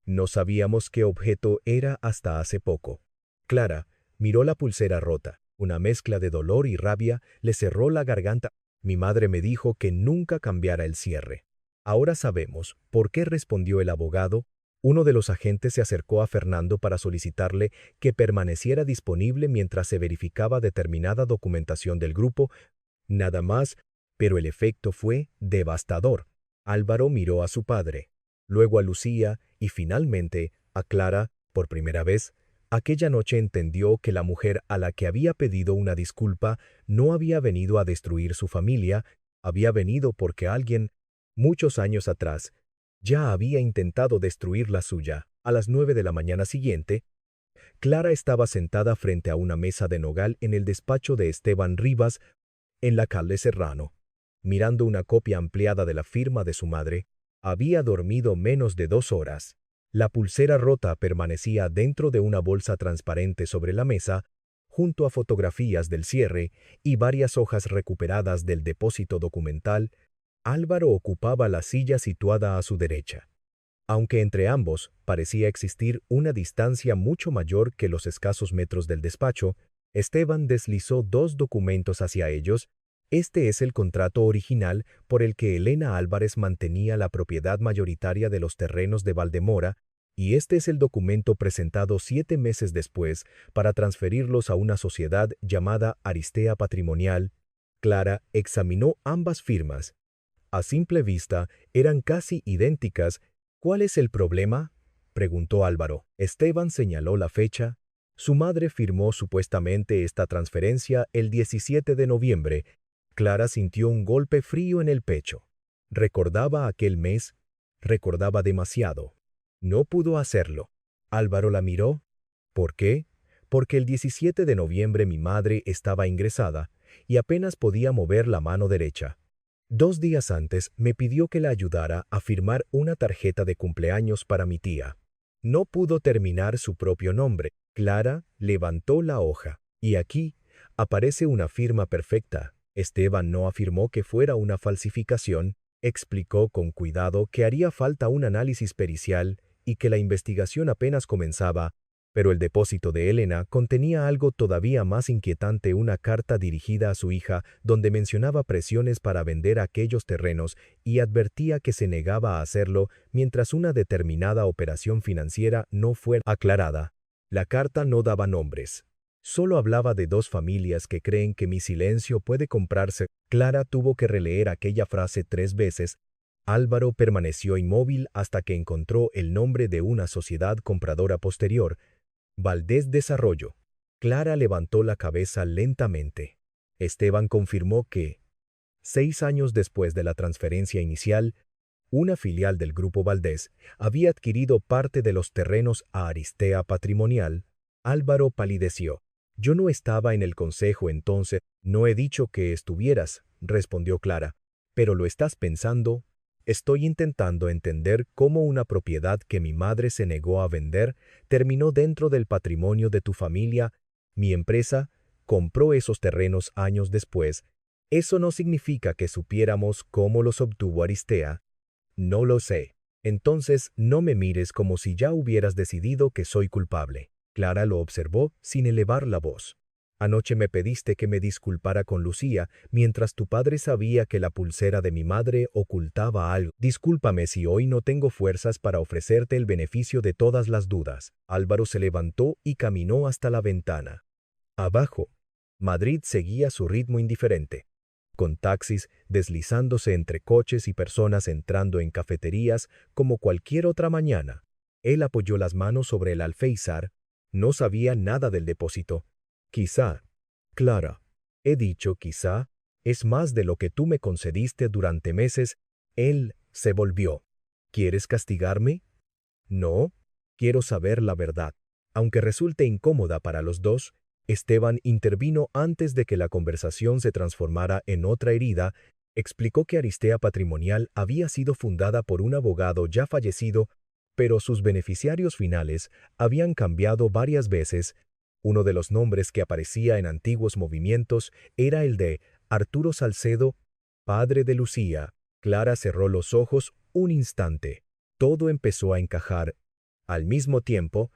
No sabíamos qué objeto era hasta hace poco. Clara miró la pulsera rota. Una mezcla de dolor y rabia le cerró la garganta. Mi madre me dijo que nunca cambiara el cierre. Ahora sabemos por qué, respondió el abogado. Uno de los agentes se acercó a Fernando para solicitarle que permaneciera disponible mientras se verificaba determinada documentación del grupo. Nada más, pero el efecto fue devastador. Álvaro miró a su padre, luego a Lucía y finalmente a Clara. Por primera vez, aquella noche entendió que la mujer a la que había pedido una disculpa no había venido a destruir su familia, había venido porque alguien, muchos años atrás, ya había intentado destruir la suya. A las 9 de la mañana siguiente, Clara estaba sentada frente a una mesa de nogal en el despacho de Esteban Rivas, en la calle Serrano, mirando una copia ampliada de la firma de su madre. Había dormido menos de 2 horas. La pulsera rota permanecía dentro de una bolsa transparente sobre la mesa, junto a fotografías del cierre y varias hojas recuperadas del depósito documental. Álvaro ocupaba la silla situada a su derecha. Aunque entre ambos parecía existir una distancia mucho mayor que los escasos metros del despacho, Esteban deslizó 2 documentos hacia ellos. Este es el contrato original por el que Elena Álvarez mantenía la propiedad mayoritaria de los terrenos de Valdemora, y este es el documento presentado 7 meses después para transferirlos a una sociedad llamada Aristea Patrimonial. Clara examinó ambas firmas. A simple vista, eran casi idénticas. ¿Cuál es el problema?, preguntó Álvaro. Esteban señaló la fecha. Su madre firmó supuestamente esta transferencia el 17 de noviembre. Clara sintió un golpe frío en el pecho. Recordaba aquel mes, recordaba demasiado. No pudo hacerlo. Álvaro la miró. ¿Por qué? Porque el 17 de noviembre mi madre estaba ingresada y apenas podía mover la mano derecha. 2 días antes me pidió que la ayudara a firmar una tarjeta de cumpleaños para mi tía. No pudo terminar su propio nombre. Clara levantó la hoja. Y aquí aparece una firma perfecta. Esteban no afirmó que fuera una falsificación, explicó con cuidado que haría falta un análisis pericial y que la investigación apenas comenzaba, pero el depósito de Elena contenía algo todavía más inquietante, una carta dirigida a su hija donde mencionaba presiones para vender aquellos terrenos y advertía que se negaba a hacerlo mientras una determinada operación financiera no fuera aclarada. La carta no daba nombres. Solo hablaba de dos familias que creen que mi silencio puede comprarse. Clara tuvo que releer aquella frase 3 veces. Álvaro permaneció inmóvil hasta que encontró el nombre de una sociedad compradora posterior, Valdés Desarrollo. Clara levantó la cabeza lentamente. Esteban confirmó que, 6 años después de la transferencia inicial, una filial del Grupo Valdés había adquirido parte de los terrenos a Aristea Patrimonial. Álvaro palideció. Yo no estaba en el consejo entonces. No he dicho que estuvieras, respondió Clara. Pero lo estás pensando. Estoy intentando entender cómo una propiedad que mi madre se negó a vender terminó dentro del patrimonio de tu familia. Mi empresa compró esos terrenos años después. Eso no significa que supiéramos cómo los obtuvo Aristea. No lo sé. Entonces no me mires como si ya hubieras decidido que soy culpable. Clara lo observó sin elevar la voz. Anoche me pediste que me disculpara con Lucía, mientras tu padre sabía que la pulsera de mi madre ocultaba algo. Discúlpame si hoy no tengo fuerzas para ofrecerte el beneficio de todas las dudas. Álvaro se levantó y caminó hasta la ventana. Abajo, Madrid seguía su ritmo indiferente, con taxis deslizándose entre coches y personas entrando en cafeterías como cualquier otra mañana. Él apoyó las manos sobre el alféizar. No sabía nada del depósito. Quizá, Clara, he dicho quizá, es más de lo que tú me concediste durante meses. Él se volvió. ¿Quieres castigarme? No, quiero saber la verdad. Aunque resulte incómoda para los dos, Esteban intervino antes de que la conversación se transformara en otra herida. Explicó que Aristea Patrimonial había sido fundada por un abogado ya fallecido, pero sus beneficiarios finales habían cambiado varias veces. Uno de los nombres que aparecía en antiguos movimientos era el de Arturo Salcedo, padre de Lucía. Clara cerró los ojos un instante. Todo empezó a encajar. Al mismo tiempo,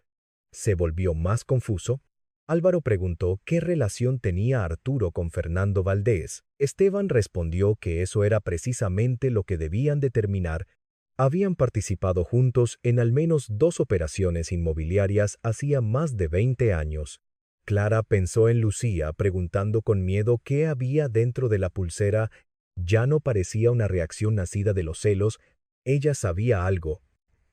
se volvió más confuso. Álvaro preguntó qué relación tenía Arturo con Fernando Valdés. Esteban respondió que eso era precisamente lo que debían determinar. Habían participado juntos en al menos 2 operaciones inmobiliarias hacía más de 20 años. Clara pensó en Lucía, preguntando con miedo qué había dentro de la pulsera. Ya no parecía una reacción nacida de los celos. Ella sabía algo,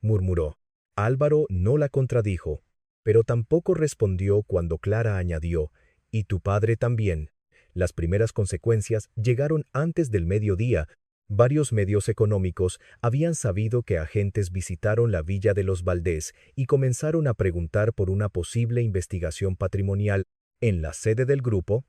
murmuró. Álvaro no la contradijo, pero tampoco respondió cuando Clara añadió, «Y tu padre también». Las primeras consecuencias llegaron antes del mediodía. Varios medios económicos habían sabido que agentes visitaron la villa de los Valdés y comenzaron a preguntar por una posible investigación patrimonial. En la sede del grupo,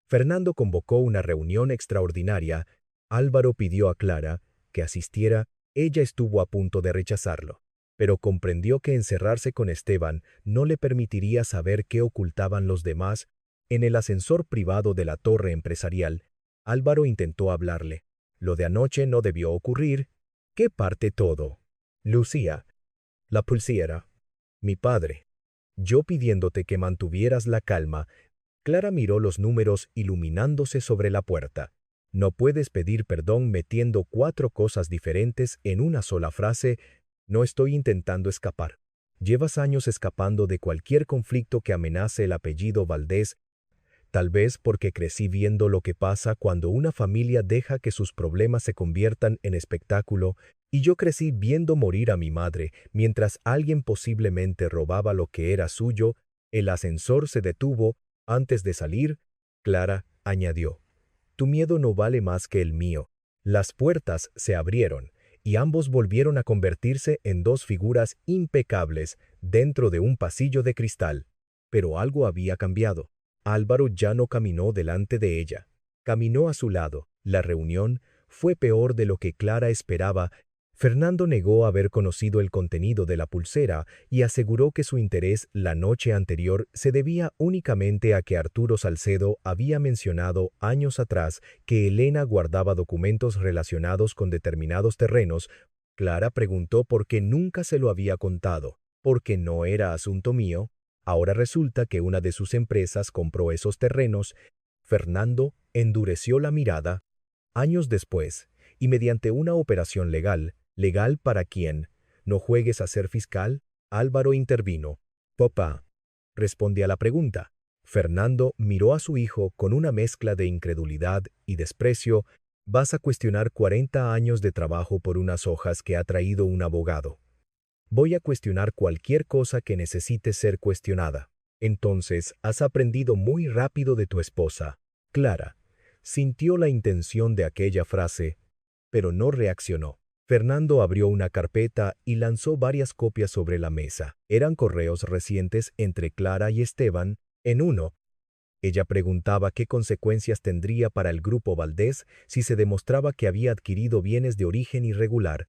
Fernando convocó una reunión extraordinaria. Álvaro pidió a Clara que asistiera. Ella estuvo a punto de rechazarlo, pero comprendió que encerrarse con Esteban no le permitiría saber qué ocultaban los demás. En el ascensor privado de la torre empresarial, Álvaro intentó hablarle. Lo de anoche no debió ocurrir. ¿Qué parte todo? Lucía. La pulsera. Mi padre. Yo pidiéndote que mantuvieras la calma. Clara miró los números iluminándose sobre la puerta. No puedes pedir perdón metiendo 4 cosas diferentes en una sola frase. No estoy intentando escapar. Llevas años escapando de cualquier conflicto que amenace el apellido Valdés. Tal vez porque crecí viendo lo que pasa cuando una familia deja que sus problemas se conviertan en espectáculo, y yo crecí viendo morir a mi madre mientras alguien posiblemente robaba lo que era suyo. El ascensor se detuvo. Antes de salir, Clara añadió, «Tu miedo no vale más que el mío». Las puertas se abrieron, y ambos volvieron a convertirse en 2 figuras impecables dentro de un pasillo de cristal. Pero algo había cambiado. Álvaro ya no caminó delante de ella. Caminó a su lado. La reunión fue peor de lo que Clara esperaba. Fernando negó haber conocido el contenido de la pulsera y aseguró que su interés la noche anterior se debía únicamente a que Arturo Salcedo había mencionado años atrás que Elena guardaba documentos relacionados con determinados terrenos. Clara preguntó por qué nunca se lo había contado, porque no era asunto mío. Ahora resulta que una de sus empresas compró esos terrenos. Fernando endureció la mirada. Años después, y mediante una operación legal, ¿legal para quién? ¿No juegues a ser fiscal? Álvaro intervino. Papá, responde a la pregunta. Fernando miró a su hijo con una mezcla de incredulidad y desprecio. Vas a cuestionar 40 años de trabajo por unas hojas que ha traído un abogado. Voy a cuestionar cualquier cosa que necesite ser cuestionada. Entonces, has aprendido muy rápido de tu esposa. Clara sintió la intención de aquella frase, pero no reaccionó. Fernando abrió una carpeta y lanzó varias copias sobre la mesa. Eran correos recientes entre Clara y Esteban. En uno, ella preguntaba qué consecuencias tendría para el grupo Valdés si se demostraba que había adquirido bienes de origen irregular.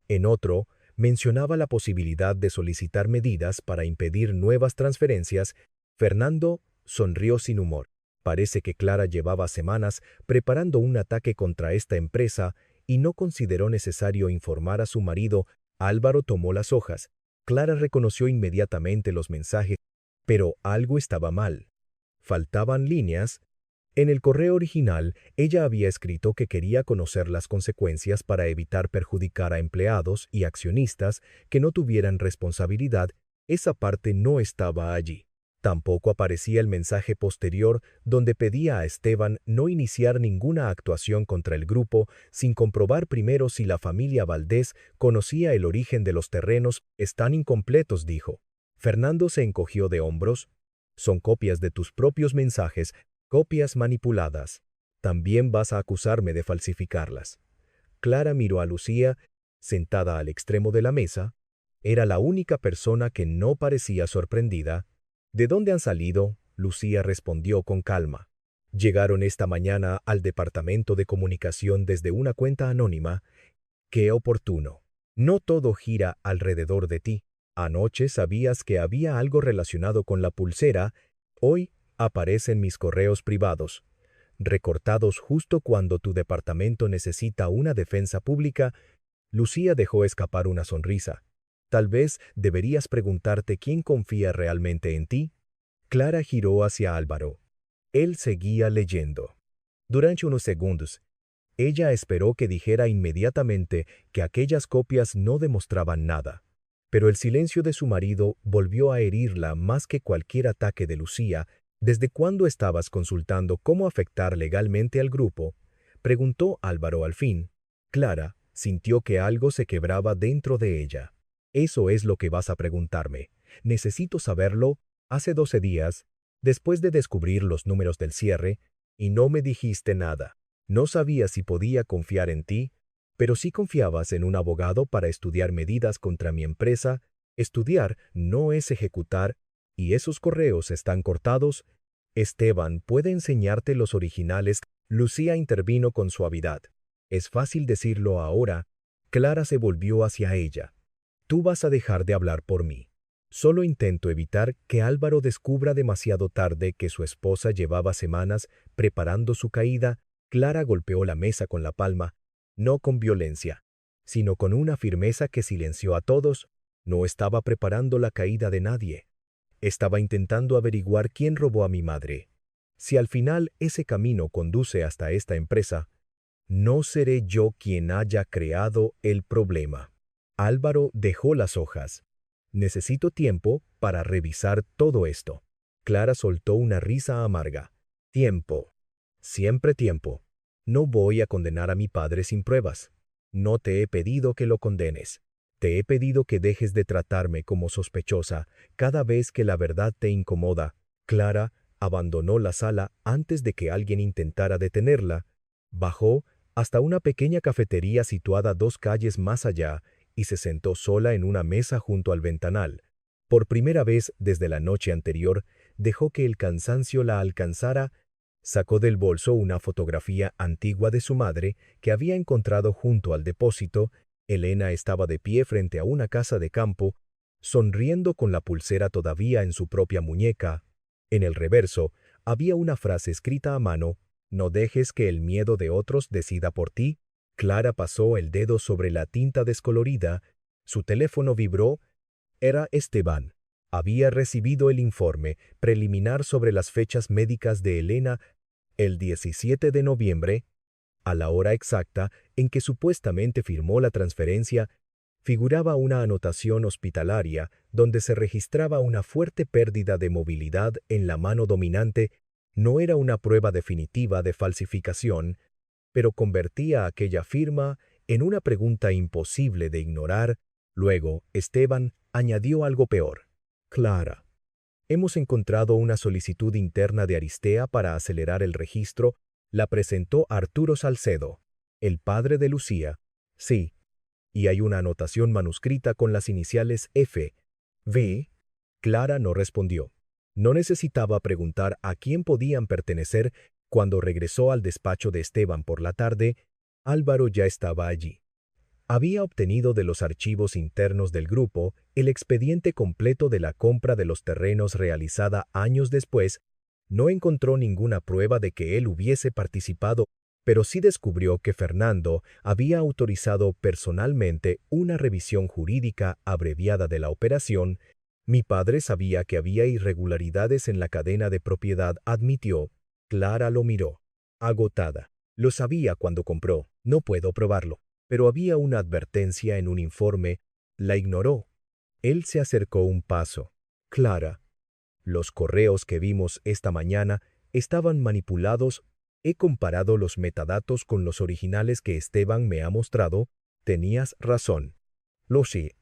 En otro, mencionaba la posibilidad de solicitar medidas para impedir nuevas transferencias. Fernando sonrió sin humor. Parece que Clara llevaba semanas preparando un ataque contra esta empresa y no consideró necesario informar a su marido. Álvaro tomó las hojas. Clara reconoció inmediatamente los mensajes, pero algo estaba mal. Faltaban líneas. En el correo original, ella había escrito que quería conocer las consecuencias para evitar perjudicar a empleados y accionistas que no tuvieran responsabilidad. Esa parte no estaba allí. Tampoco aparecía el mensaje posterior donde pedía a Esteban no iniciar ninguna actuación contra el grupo sin comprobar primero si la familia Valdés conocía el origen de los terrenos. Están incompletos, dijo. Fernando se encogió de hombros. Son copias de tus propios mensajes, copias manipuladas. También vas a acusarme de falsificarlas. Clara miró a Lucía, sentada al extremo de la mesa. Era la única persona que no parecía sorprendida. ¿De dónde han salido? Lucía respondió con calma. Llegaron esta mañana al departamento de comunicación desde una cuenta anónima. Qué oportuno. No todo gira alrededor de ti. Anoche sabías que había algo relacionado con la pulsera. Hoy aparecen mis correos privados, recortados justo cuando tu departamento necesita una defensa pública. Lucía dejó escapar una sonrisa. Tal vez deberías preguntarte quién confía realmente en ti. Clara giró hacia Álvaro. Él seguía leyendo. Durante unos segundos, ella esperó que dijera inmediatamente que aquellas copias no demostraban nada. Pero el silencio de su marido volvió a herirla más que cualquier ataque de Lucía. ¿Desde cuándo estabas consultando cómo afectar legalmente al grupo? Preguntó Álvaro al fin. Clara sintió que algo se quebraba dentro de ella. Eso es lo que vas a preguntarme. Necesito saberlo. Hace 12 días, después de descubrir los números del cierre, y no me dijiste nada. No sabía si podía confiar en ti, pero sí confiabas en un abogado para estudiar medidas contra mi empresa. Estudiar no es ejecutar, y esos correos están cortados. Esteban puede enseñarte los originales. Lucía intervino con suavidad. Es fácil decirlo ahora. Clara se volvió hacia ella. Tú vas a dejar de hablar por mí. Solo intento evitar que Álvaro descubra demasiado tarde que su esposa llevaba semanas preparando su caída. Clara golpeó la mesa con la palma, no con violencia, sino con una firmeza que silenció a todos. No estaba preparando la caída de nadie. Estaba intentando averiguar quién robó a mi madre. Si al final ese camino conduce hasta esta empresa, no seré yo quien haya creado el problema. Álvaro dejó las hojas. Necesito tiempo para revisar todo esto. Clara soltó una risa amarga. Tiempo. Siempre tiempo. No voy a condenar a mi padre sin pruebas. No te he pedido que lo condenes. Te he pedido que dejes de tratarme como sospechosa cada vez que la verdad te incomoda. Clara abandonó la sala antes de que alguien intentara detenerla. Bajó hasta una pequeña cafetería situada 2 calles más allá y se sentó sola en una mesa junto al ventanal. Por primera vez desde la noche anterior, dejó que el cansancio la alcanzara. Sacó del bolso una fotografía antigua de su madre que había encontrado junto al depósito. Elena estaba de pie frente a una casa de campo, sonriendo con la pulsera todavía en su propia muñeca. En el reverso había una frase escrita a mano: «No dejes que el miedo de otros decida por ti». Clara pasó el dedo sobre la tinta descolorida. Su teléfono vibró. Era Esteban. Había recibido el informe preliminar sobre las fechas médicas de Elena el 17 de noviembre, a la hora exacta en que supuestamente firmó la transferencia. Figuraba una anotación hospitalaria donde se registraba una fuerte pérdida de movilidad en la mano dominante. No era una prueba definitiva de falsificación, pero convertía aquella firma en una pregunta imposible de ignorar. Luego, Esteban añadió algo peor. «Clara, hemos encontrado una solicitud interna de Aristea para acelerar el registro. La presentó Arturo Salcedo, el padre de Lucía». «Sí, y hay una anotación manuscrita con las iniciales F. V». Clara no respondió. No necesitaba preguntar a quién podían pertenecer. Cuando regresó al despacho de Esteban por la tarde, Álvaro ya estaba allí. Había obtenido de los archivos internos del grupo el expediente completo de la compra de los terrenos realizada años después. No encontró ninguna prueba de que él hubiese participado, pero sí descubrió que Fernando había autorizado personalmente una revisión jurídica abreviada de la operación. «Mi padre sabía que había irregularidades en la cadena de propiedad», admitió. Clara lo miró, agotada. «Lo sabía cuando compró. No puedo probarlo». Pero había una advertencia en un informe. La ignoró. Él se acercó un paso. «Clara, los correos que vimos esta mañana estaban manipulados. He comparado los metadatos con los originales que Esteban me ha mostrado. Tenías razón. Lo sé.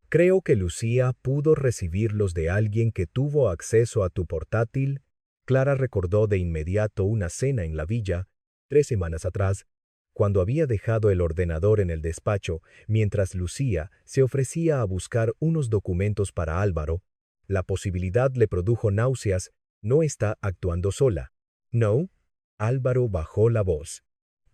Creo que Lucía pudo recibirlos de alguien que tuvo acceso a tu portátil». Clara recordó de inmediato una cena en la villa, 3 semanas atrás, cuando había dejado el ordenador en el despacho mientras Lucía se ofrecía a buscar unos documentos para Álvaro. La posibilidad le produjo náuseas. «No está actuando sola». «No». Álvaro bajó la voz.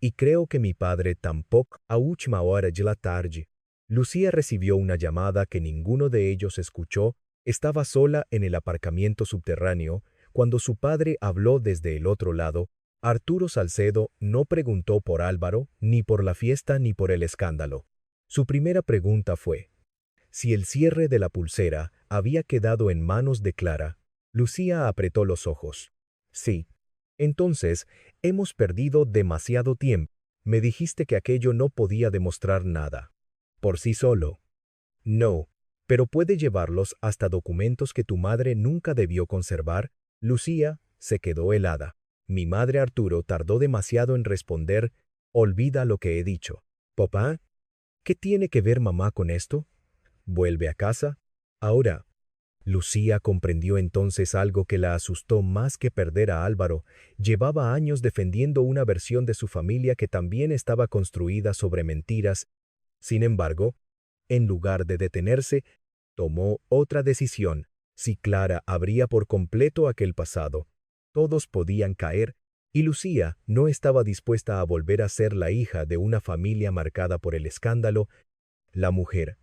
«Y creo que mi padre tampoco». A última hora de la tarde, Lucía recibió una llamada que ninguno de ellos escuchó. Estaba sola en el aparcamiento subterráneo cuando su padre habló desde el otro lado. Arturo Salcedo no preguntó por Álvaro, ni por la fiesta ni por el escándalo. Su primera pregunta fue si el cierre de la pulsera había quedado en manos de Clara. Lucía apretó los ojos. «Sí». «Entonces, hemos perdido demasiado tiempo. Me dijiste que aquello no podía demostrar nada por sí solo». «No, pero puede llevarlos hasta documentos que tu madre nunca debió conservar». Lucía se quedó helada. «Mi madre». Arturo tardó demasiado en responder. «Olvida lo que he dicho». «Papá, ¿qué tiene que ver mamá con esto? ¿Vuelve a casa? Ahora». Lucía comprendió entonces algo que la asustó más que perder a Álvaro. Llevaba años defendiendo una versión de su familia que también estaba construida sobre mentiras. Sin embargo, en lugar de detenerse, tomó otra decisión. Si Clara abría por completo aquel pasado, todos podían caer, y Lucía no estaba dispuesta a volver a ser la hija de una familia marcada por el escándalo. La mujer,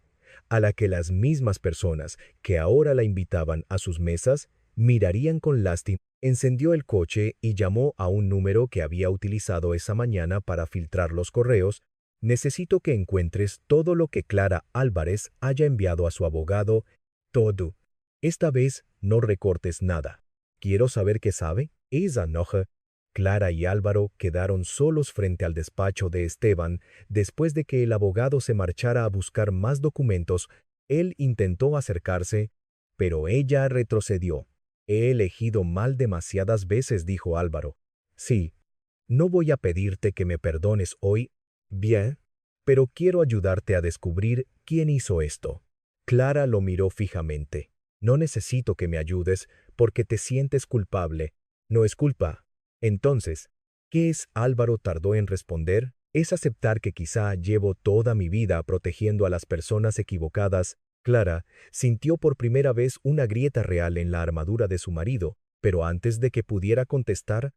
a la que las mismas personas que ahora la invitaban a sus mesas mirarían con lástima, encendió el coche y llamó a un número que había utilizado esa mañana para filtrar los correos. «Necesito que encuentres todo lo que Clara Álvarez haya enviado a su abogado. Todo. Esta vez no recortes nada. Quiero saber qué sabe». Esa noche, Clara y Álvaro quedaron solos frente al despacho de Esteban. Después de que el abogado se marchara a buscar más documentos, él intentó acercarse, pero ella retrocedió. «He elegido mal demasiadas veces», dijo Álvaro. «Sí, no voy a pedirte que me perdones hoy. Bien, pero quiero ayudarte a descubrir quién hizo esto». Clara lo miró fijamente. «No necesito que me ayudes porque te sientes culpable». «No es culpa». «Entonces, ¿qué es?». Álvaro tardó en responder. «Es aceptar que quizá llevo toda mi vida protegiendo a las personas equivocadas». Clara sintió por primera vez una grieta real en la armadura de su marido, pero antes de que pudiera contestar,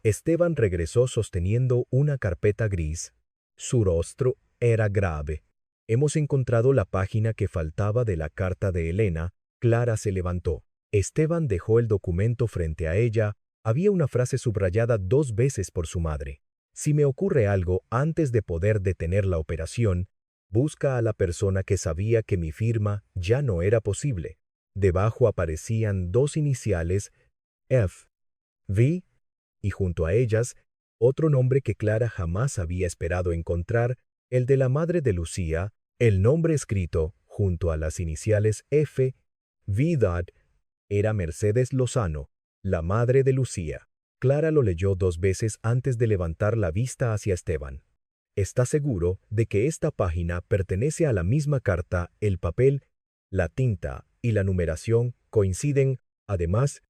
Esteban regresó sosteniendo una carpeta gris. Su rostro era grave. Hemos encontrado la página que faltaba de la carta de Elena. Clara se levantó. Esteban dejó el documento frente a ella. Había una frase subrayada 2 veces por su madre. Si me ocurre algo antes de poder detener la operación, busca a la persona que sabía que mi firma ya no era posible. Debajo aparecían 2 iniciales, F, V, y junto a ellas, otro nombre que Clara jamás había esperado encontrar, el de la madre de Lucía. El nombre escrito, junto a las iniciales F, V. Era Mercedes Lozano, la madre de Lucía. Clara lo leyó 2 veces antes de levantar la vista hacia Esteban. ¿Está seguro de que esta página pertenece a la misma carta? El papel, la tinta y la numeración coinciden. Además,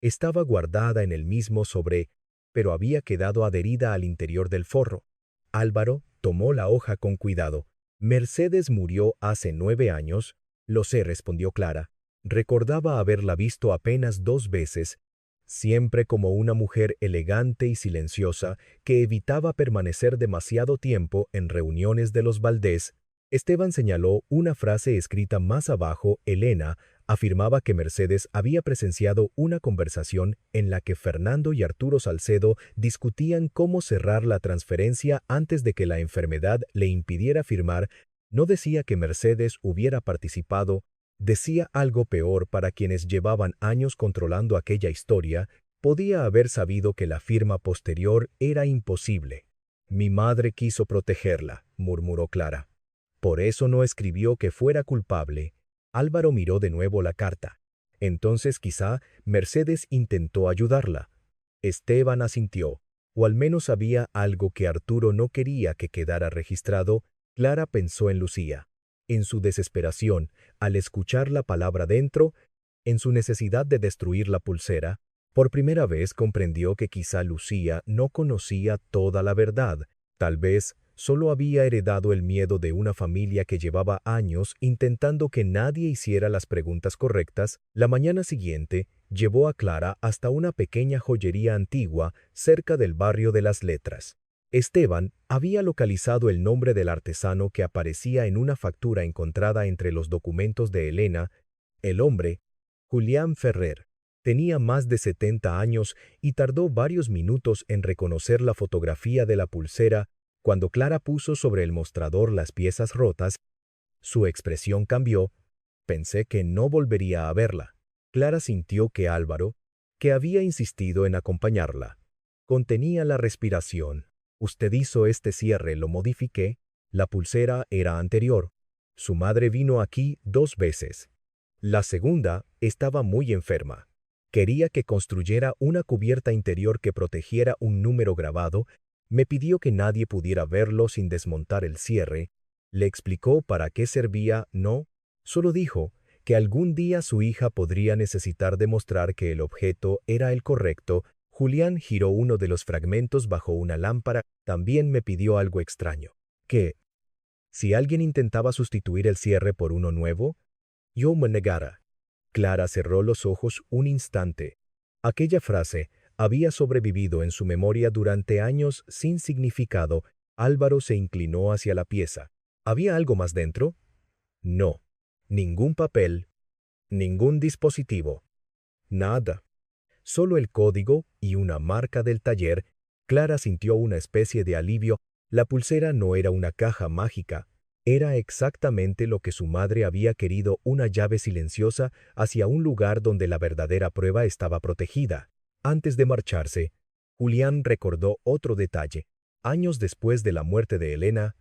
estaba guardada en el mismo sobre, pero había quedado adherida al interior del forro. Álvaro tomó la hoja con cuidado. Mercedes murió hace 9 años. Lo sé, respondió Clara. Recordaba haberla visto apenas 2 veces, siempre como una mujer elegante y silenciosa que evitaba permanecer demasiado tiempo en reuniones de los Valdés. Esteban señaló una frase escrita más abajo. Elena afirmaba que Mercedes había presenciado una conversación en la que Fernando y Arturo Salcedo discutían cómo cerrar la transferencia antes de que la enfermedad le impidiera firmar. No decía que Mercedes hubiera participado, decía algo peor para quienes llevaban años controlando aquella historia. Podía haber sabido que la firma posterior era imposible. Mi madre quiso protegerla, murmuró Clara. Por eso no escribió que fuera culpable. Álvaro miró de nuevo la carta. Entonces quizá Mercedes intentó ayudarla. Esteban asintió, o al menos había algo que Arturo no quería que quedara registrado. Clara pensó en Lucía, en su desesperación al escuchar la palabra dentro, en su necesidad de destruir la pulsera. Por primera vez comprendió que quizá Lucía no conocía toda la verdad. Tal vez solo había heredado el miedo de una familia que llevaba años intentando que nadie hiciera las preguntas correctas. La mañana siguiente, llevó a Clara hasta una pequeña joyería antigua cerca del barrio de las Letras. Esteban había localizado el nombre del artesano que aparecía en una factura encontrada entre los documentos de Elena. El hombre, Julián Ferrer, tenía más de 70 años y tardó varios minutos en reconocer la fotografía de la pulsera. Cuando Clara puso sobre el mostrador las piezas rotas, su expresión cambió. Pensé que no volvería a verla. Clara sintió que Álvaro, que había insistido en acompañarla, contenía la respiración. Usted hizo este cierre, lo modifiqué. La pulsera era anterior. Su madre vino aquí 2 veces. La segunda estaba muy enferma. Quería que construyera una cubierta interior que protegiera un número grabado. Me pidió que nadie pudiera verlo sin desmontar el cierre. Le explicó para qué servía. No, solo dijo que algún día su hija podría necesitar demostrar que el objeto era el correcto. Julián giró uno de los fragmentos bajo una lámpara. También me pidió algo extraño. Que, si alguien intentaba sustituir el cierre por uno nuevo, yo me negara. Clara cerró los ojos un instante. Aquella frase había sobrevivido en su memoria durante años sin significado. Álvaro se inclinó hacia la pieza. ¿Había algo más dentro? No. Ningún papel. Ningún dispositivo. Nada. Solo el código y una marca del taller. Clara sintió una especie de alivio. La pulsera no era una caja mágica. Era exactamente lo que su madre había querido, una llave silenciosa hacia un lugar donde la verdadera prueba estaba protegida. Antes de marcharse, Julián recordó otro detalle. Años después de la muerte de Elena,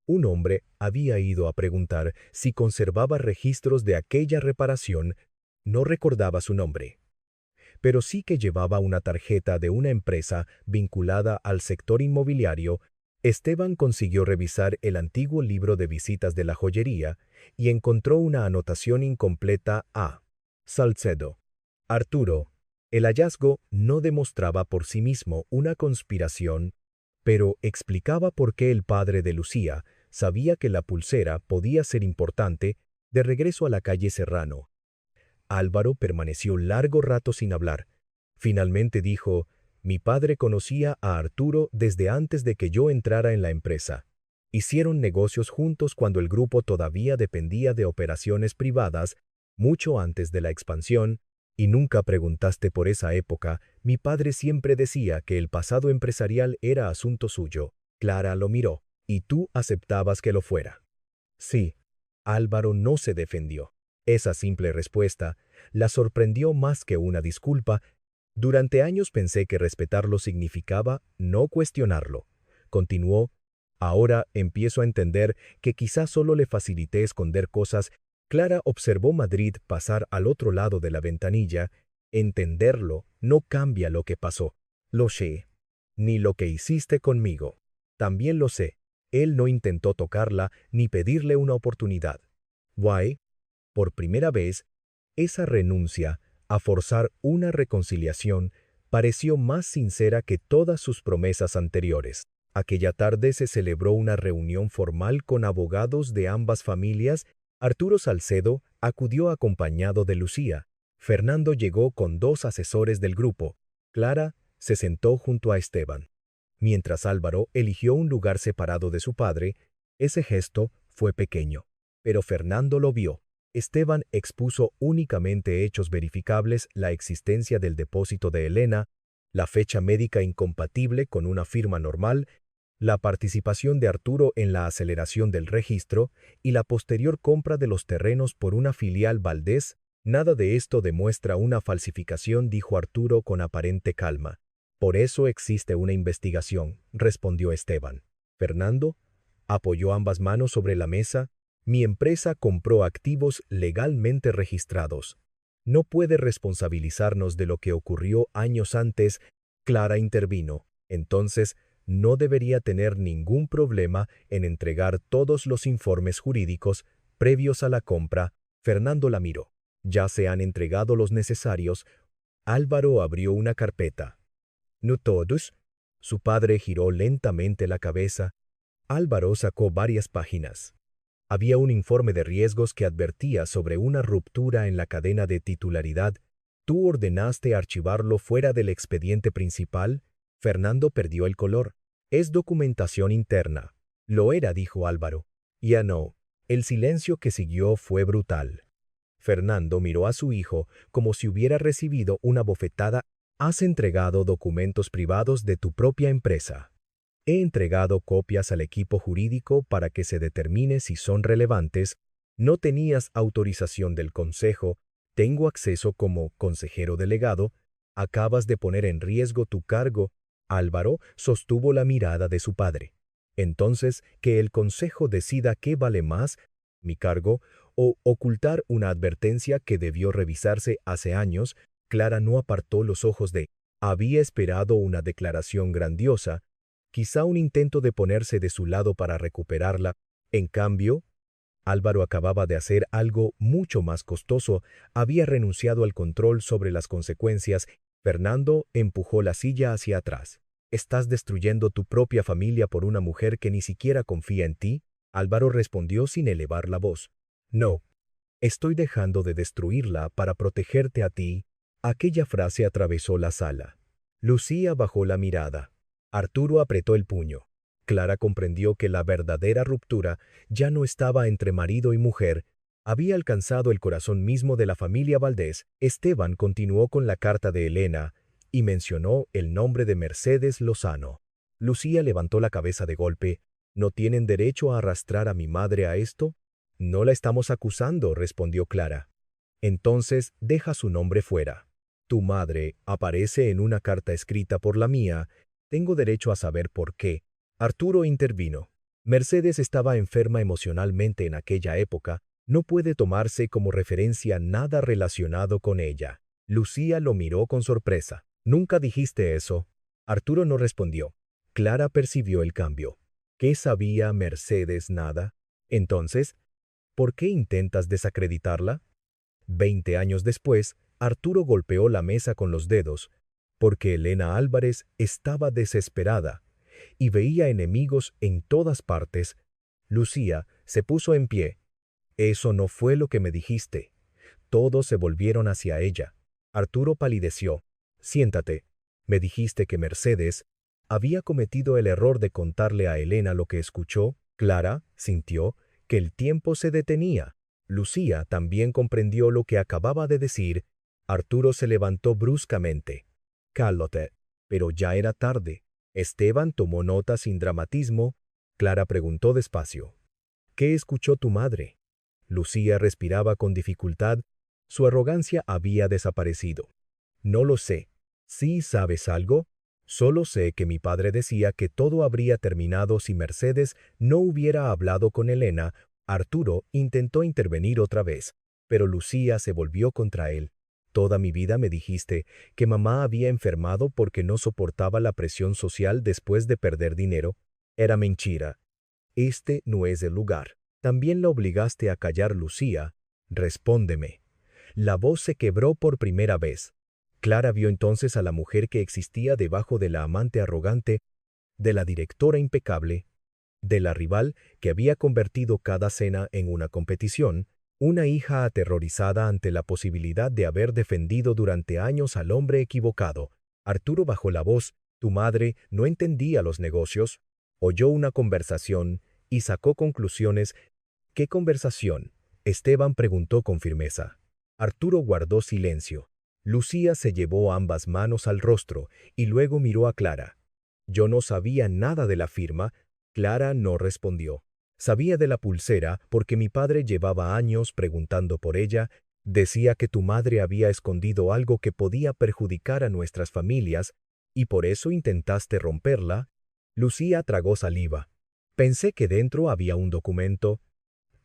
un hombre había ido a preguntar si conservaba registros de aquella reparación. No recordaba su nombre, pero sí que llevaba una tarjeta de una empresa vinculada al sector inmobiliario. Esteban consiguió revisar el antiguo libro de visitas de la joyería y encontró una anotación incompleta a Salcedo. Arturo. El hallazgo no demostraba por sí mismo una conspiración, pero explicaba por qué el padre de Lucía sabía que la pulsera podía ser importante. De regreso a la calle Serrano, Álvaro permaneció largo rato sin hablar. Finalmente dijo: mi padre conocía a Arturo desde antes de que yo entrara en la empresa. Hicieron negocios juntos cuando el grupo todavía dependía de operaciones privadas, mucho antes de la expansión, y nunca preguntaste por esa época. Mi padre siempre decía que el pasado empresarial era asunto suyo. Clara lo miró. ¿Y tú aceptabas que lo fuera? Sí. Álvaro no se defendió. Esa simple respuesta la sorprendió más que una disculpa. Durante años pensé que respetarlo significaba no cuestionarlo. Continuó. Ahora empiezo a entender que quizás solo le facilité esconder cosas. Clara observó Madrid pasar al otro lado de la ventanilla. Entenderlo no cambia lo que pasó. Lo sé. Ni lo que hiciste conmigo. También lo sé. Él no intentó tocarla ni pedirle una oportunidad. Why? Por primera vez, esa renuncia a forzar una reconciliación pareció más sincera que todas sus promesas anteriores. Aquella tarde se celebró una reunión formal con abogados de ambas familias. Arturo Salcedo acudió acompañado de Lucía. Fernando llegó con 2 asesores del grupo. Clara se sentó junto a Esteban. Mientras Álvaro eligió un lugar separado de su padre, ese gesto fue pequeño. Pero Fernando lo vio. Esteban expuso únicamente hechos verificables: la existencia del depósito de Elena, la fecha médica incompatible con una firma normal, la participación de Arturo en la aceleración del registro y la posterior compra de los terrenos por una filial Valdés. Nada de esto demuestra una falsificación, dijo Arturo con aparente calma. Por eso existe una investigación, respondió Esteban. Fernando apoyó ambas manos sobre la mesa. Mi empresa compró activos legalmente registrados. No puede responsabilizarnos de lo que ocurrió años antes. Clara intervino. Entonces, no debería tener ningún problema en entregar todos los informes jurídicos previos a la compra. Fernando la miró. Ya se han entregado los necesarios. Álvaro abrió una carpeta. ¿No todos? Su padre giró lentamente la cabeza. Álvaro sacó varias páginas. Había un informe de riesgos que advertía sobre una ruptura en la cadena de titularidad. ¿Tú ordenaste archivarlo fuera del expediente principal? Fernando perdió el color. Es documentación interna. Lo era, dijo Álvaro. Ya no. El silencio que siguió fue brutal. Fernando miró a su hijo como si hubiera recibido una bofetada. Has entregado documentos privados de tu propia empresa. He entregado copias al equipo jurídico para que se determine si son relevantes. No tenías autorización del consejo. Tengo acceso como consejero delegado. Acabas de poner en riesgo tu cargo. Álvaro sostuvo la mirada de su padre. Entonces, que el consejo decida qué vale más, mi cargo, o ocultar una advertencia que debió revisarse hace años. Clara no apartó los ojos de. Había esperado una declaración grandiosa, quizá un intento de ponerse de su lado para recuperarla. En cambio, Álvaro acababa de hacer algo mucho más costoso. Había renunciado al control sobre las consecuencias. Fernando empujó la silla hacia atrás. ¿Estás destruyendo tu propia familia por una mujer que ni siquiera confía en ti? Álvaro respondió sin elevar la voz. No. Estoy dejando de destruirla para protegerte a ti. Aquella frase atravesó la sala. Lucía bajó la mirada. Arturo apretó el puño. Clara comprendió que la verdadera ruptura ya no estaba entre marido y mujer. Había alcanzado el corazón mismo de la familia Valdés. Esteban continuó con la carta de Elena y mencionó el nombre de Mercedes Lozano. Lucía levantó la cabeza de golpe. ¿No tienen derecho a arrastrar a mi madre a esto? No la estamos acusando, respondió Clara. Entonces deja su nombre fuera. Tu madre aparece en una carta escrita por la mía. Tengo derecho a saber por qué. Arturo intervino. Mercedes estaba enferma emocionalmente en aquella época. No puede tomarse como referencia nada relacionado con ella. Lucía lo miró con sorpresa. ¿Nunca dijiste eso? Arturo no respondió. Clara percibió el cambio. ¿Qué sabía Mercedes? Nada. Entonces, ¿por qué intentas desacreditarla? 20 años después, Arturo golpeó la mesa con los dedos, porque Elena Álvarez estaba desesperada y veía enemigos en todas partes. Lucía se puso en pie. Eso no fue lo que me dijiste. Todos se volvieron hacia ella. Arturo palideció. Siéntate. Me dijiste que Mercedes había cometido el error de contarle a Elena lo que escuchó. Clara sintió que el tiempo se detenía. Lucía también comprendió lo que acababa de decir. Arturo se levantó bruscamente. «Cálmate». Pero ya era tarde. Esteban tomó nota sin dramatismo. Clara preguntó despacio. «¿Qué escuchó tu madre?» Lucía respiraba con dificultad. Su arrogancia había desaparecido. «No lo sé. ¿Sí sabes algo?» «Solo sé que mi padre decía que todo habría terminado si Mercedes no hubiera hablado con Elena». Arturo intentó intervenir otra vez, pero Lucía se volvió contra él. «Toda mi vida me dijiste que mamá había enfermado porque no soportaba la presión social después de perder dinero. Era mentira. Este no es el lugar. También la obligaste a callar, Lucía. Respóndeme». La voz se quebró por primera vez. Clara vio entonces a la mujer que existía debajo de la amante arrogante, de la directora impecable, de la rival que había convertido cada cena en una competición, una hija aterrorizada ante la posibilidad de haber defendido durante años al hombre equivocado. Arturo bajó la voz. «Tu madre no entendía los negocios». Oyó una conversación y sacó conclusiones. «¿Qué conversación?», Esteban preguntó con firmeza. Arturo guardó silencio. Lucía se llevó ambas manos al rostro y luego miró a Clara. «Yo no sabía nada de la firma». Clara no respondió. «Sabía de la pulsera porque mi padre llevaba años preguntando por ella. Decía que tu madre había escondido algo que podía perjudicar a nuestras familias y por eso intentaste romperla». Lucía tragó saliva. «Pensé que dentro había un documento,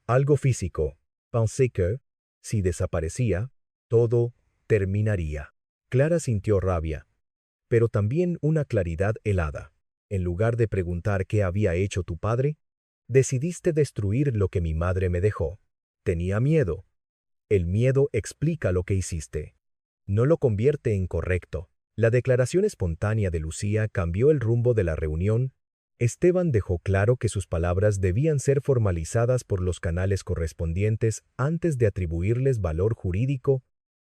algo físico. Pensé que, si desaparecía, todo terminaría». Clara sintió rabia, pero también una claridad helada. «En lugar de preguntar qué había hecho tu padre, decidiste destruir lo que mi madre me dejó. Tenía miedo. El miedo explica lo que hiciste. No lo convierte en correcto». La declaración espontánea de Lucía cambió el rumbo de la reunión. Esteban dejó claro que sus palabras debían ser formalizadas por los canales correspondientes antes de atribuirles valor jurídico,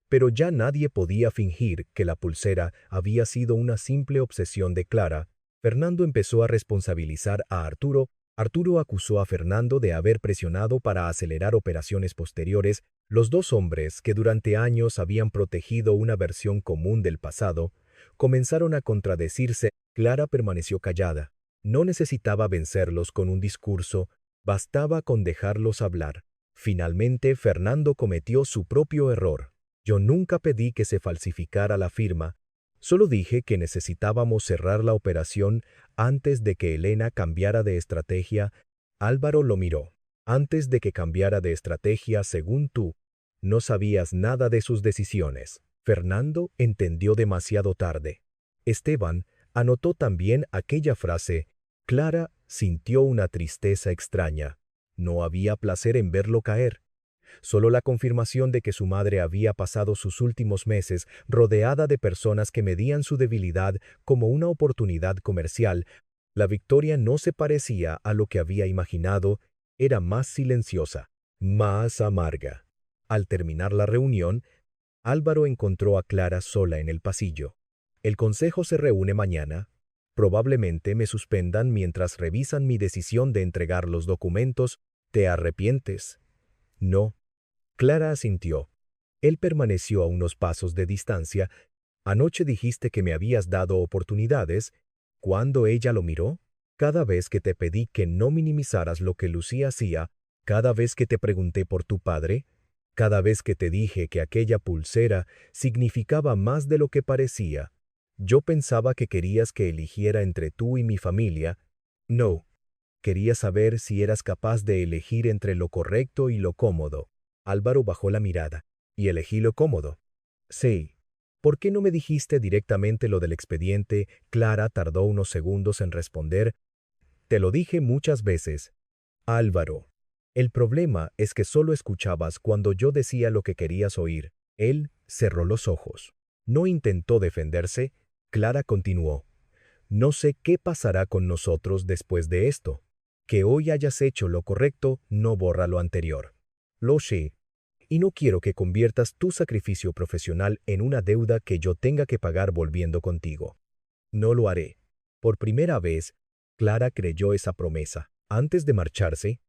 pero ya nadie podía fingir que la pulsera había sido una simple obsesión de Clara. Fernando empezó a responsabilizar a Arturo. Arturo acusó a Fernando de haber presionado para acelerar operaciones posteriores. Los dos hombres, que durante años habían protegido una versión común del pasado, comenzaron a contradecirse. Clara permaneció callada. No necesitaba vencerlos con un discurso, bastaba con dejarlos hablar. Finalmente, Fernando cometió su propio error. «Yo nunca pedí que se falsificara la firma. Solo dije que necesitábamos cerrar la operación antes de que Elena cambiara de estrategia». Álvaro lo miró. «Antes de que cambiara de estrategia, según tú, no sabías nada de sus decisiones». Fernando entendió demasiado tarde. Esteban anotó también aquella frase. Clara sintió una tristeza extraña. No había placer en verlo caer. Solo la confirmación de que su madre había pasado sus últimos meses rodeada de personas que medían su debilidad como una oportunidad comercial. La victoria no se parecía a lo que había imaginado, era más silenciosa, más amarga. Al terminar la reunión, Álvaro encontró a Clara sola en el pasillo. «El consejo se reúne mañana. Probablemente me suspendan mientras revisan mi decisión de entregar los documentos. ¿Te arrepientes?» «No». Clara asintió. Él permaneció a unos pasos de distancia. «Anoche dijiste que me habías dado oportunidades». ¿Cuándo ella lo miró? «Cada vez que te pedí que no minimizaras lo que Lucía hacía, cada vez que te pregunté por tu padre, cada vez que te dije que aquella pulsera significaba más de lo que parecía. Yo pensaba que querías que eligiera entre tú y mi familia. No. Quería saber si eras capaz de elegir entre lo correcto y lo cómodo». Álvaro bajó la mirada. «¿Y elegí lo cómodo?» «Sí». «¿Por qué no me dijiste directamente lo del expediente?» Clara tardó unos segundos en responder. «Te lo dije muchas veces». «Álvaro, el problema es que solo escuchabas cuando yo decía lo que querías oír». Él cerró los ojos. No intentó defenderse. Clara continuó. «No sé qué pasará con nosotros después de esto. Que hoy hayas hecho lo correcto no borra lo anterior. Lo sé. Y no quiero que conviertas tu sacrificio profesional en una deuda que yo tenga que pagar volviendo contigo». «No lo haré». Por primera vez, Clara creyó esa promesa. Antes de marcharse,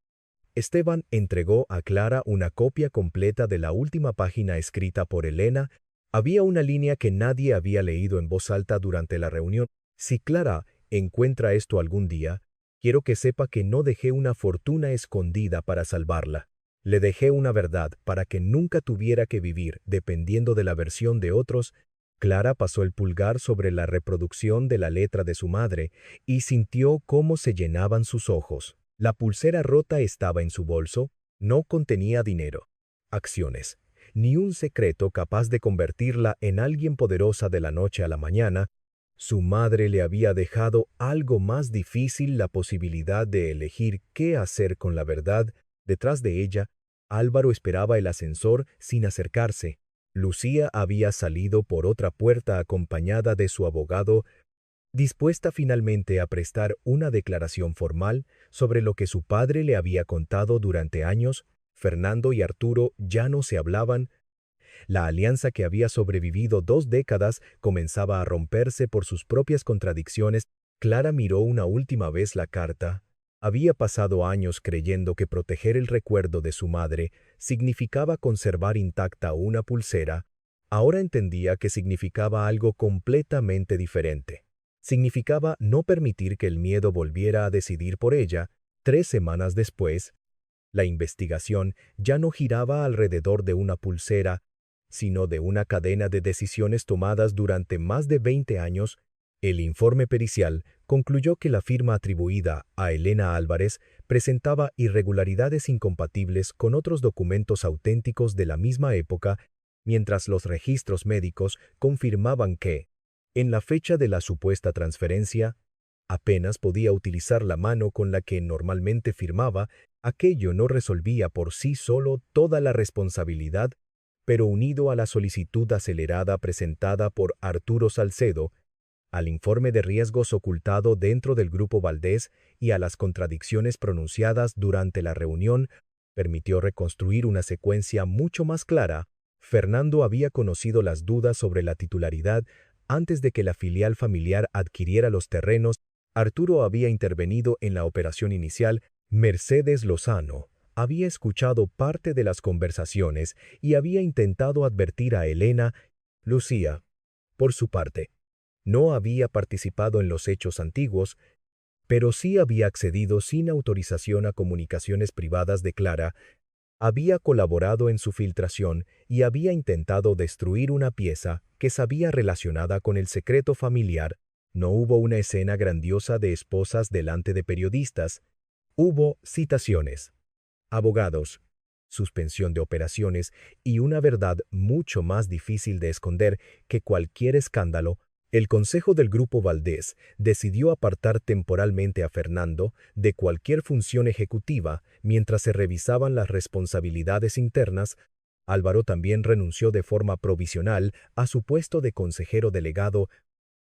Esteban entregó a Clara una copia completa de la última página escrita por Elena. Había una línea que nadie había leído en voz alta durante la reunión. Si Clara encuentra esto algún día, quiero que sepa que no dejé una fortuna escondida para salvarla. Le dejé una verdad para que nunca tuviera que vivir dependiendo de la versión de otros. Clara pasó el pulgar sobre la reproducción de la letra de su madre y sintió cómo se llenaban sus ojos. La pulsera rota estaba en su bolso, no contenía dinero, acciones, ni un secreto capaz de convertirla en alguien poderosa de la noche a la mañana. Su madre le había dejado algo más difícil, la posibilidad de elegir qué hacer con la verdad. Detrás de ella, Álvaro esperaba el ascensor sin acercarse. Lucía había salido por otra puerta acompañada de su abogado, dispuesta finalmente a prestar una declaración formal sobre lo que su padre le había contado durante años. Fernando y Arturo ya no se hablaban. La alianza que había sobrevivido 2 décadas comenzaba a romperse por sus propias contradicciones. Clara miró una última vez la carta. Había pasado años creyendo que proteger el recuerdo de su madre significaba conservar intacta una pulsera. Ahora entendía que significaba algo completamente diferente. Significaba no permitir que el miedo volviera a decidir por ella. 3 semanas después, la investigación ya no giraba alrededor de una pulsera, sino de una cadena de decisiones tomadas durante más de 20 años. El informe pericial concluyó que la firma atribuida a Elena Álvarez presentaba irregularidades incompatibles con otros documentos auténticos de la misma época, mientras los registros médicos confirmaban que, en la fecha de la supuesta transferencia, apenas podía utilizar la mano con la que normalmente firmaba. Aquello no resolvía por sí solo toda la responsabilidad, pero unido a la solicitud acelerada presentada por Arturo Salcedo, al informe de riesgos ocultado dentro del Grupo Valdés y a las contradicciones pronunciadas durante la reunión, permitió reconstruir una secuencia mucho más clara. Fernando había conocido las dudas sobre la titularidad antes de que la filial familiar adquiriera los terrenos. Arturo había intervenido en la operación inicial. Mercedes Lozano había escuchado parte de las conversaciones y había intentado advertir a Elena. Lucía, por su parte, no había participado en los hechos antiguos, pero sí había accedido sin autorización a comunicaciones privadas de Clara, había colaborado en su filtración y había intentado destruir una pieza que sabía relacionada con el secreto familiar. No hubo una escena grandiosa de esposas delante de periodistas. Hubo citaciones, abogados, suspensión de operaciones y una verdad mucho más difícil de esconder que cualquier escándalo. El Consejo del Grupo Valdés decidió apartar temporalmente a Fernando de cualquier función ejecutiva mientras se revisaban las responsabilidades internas. Álvaro también renunció de forma provisional a su puesto de consejero delegado,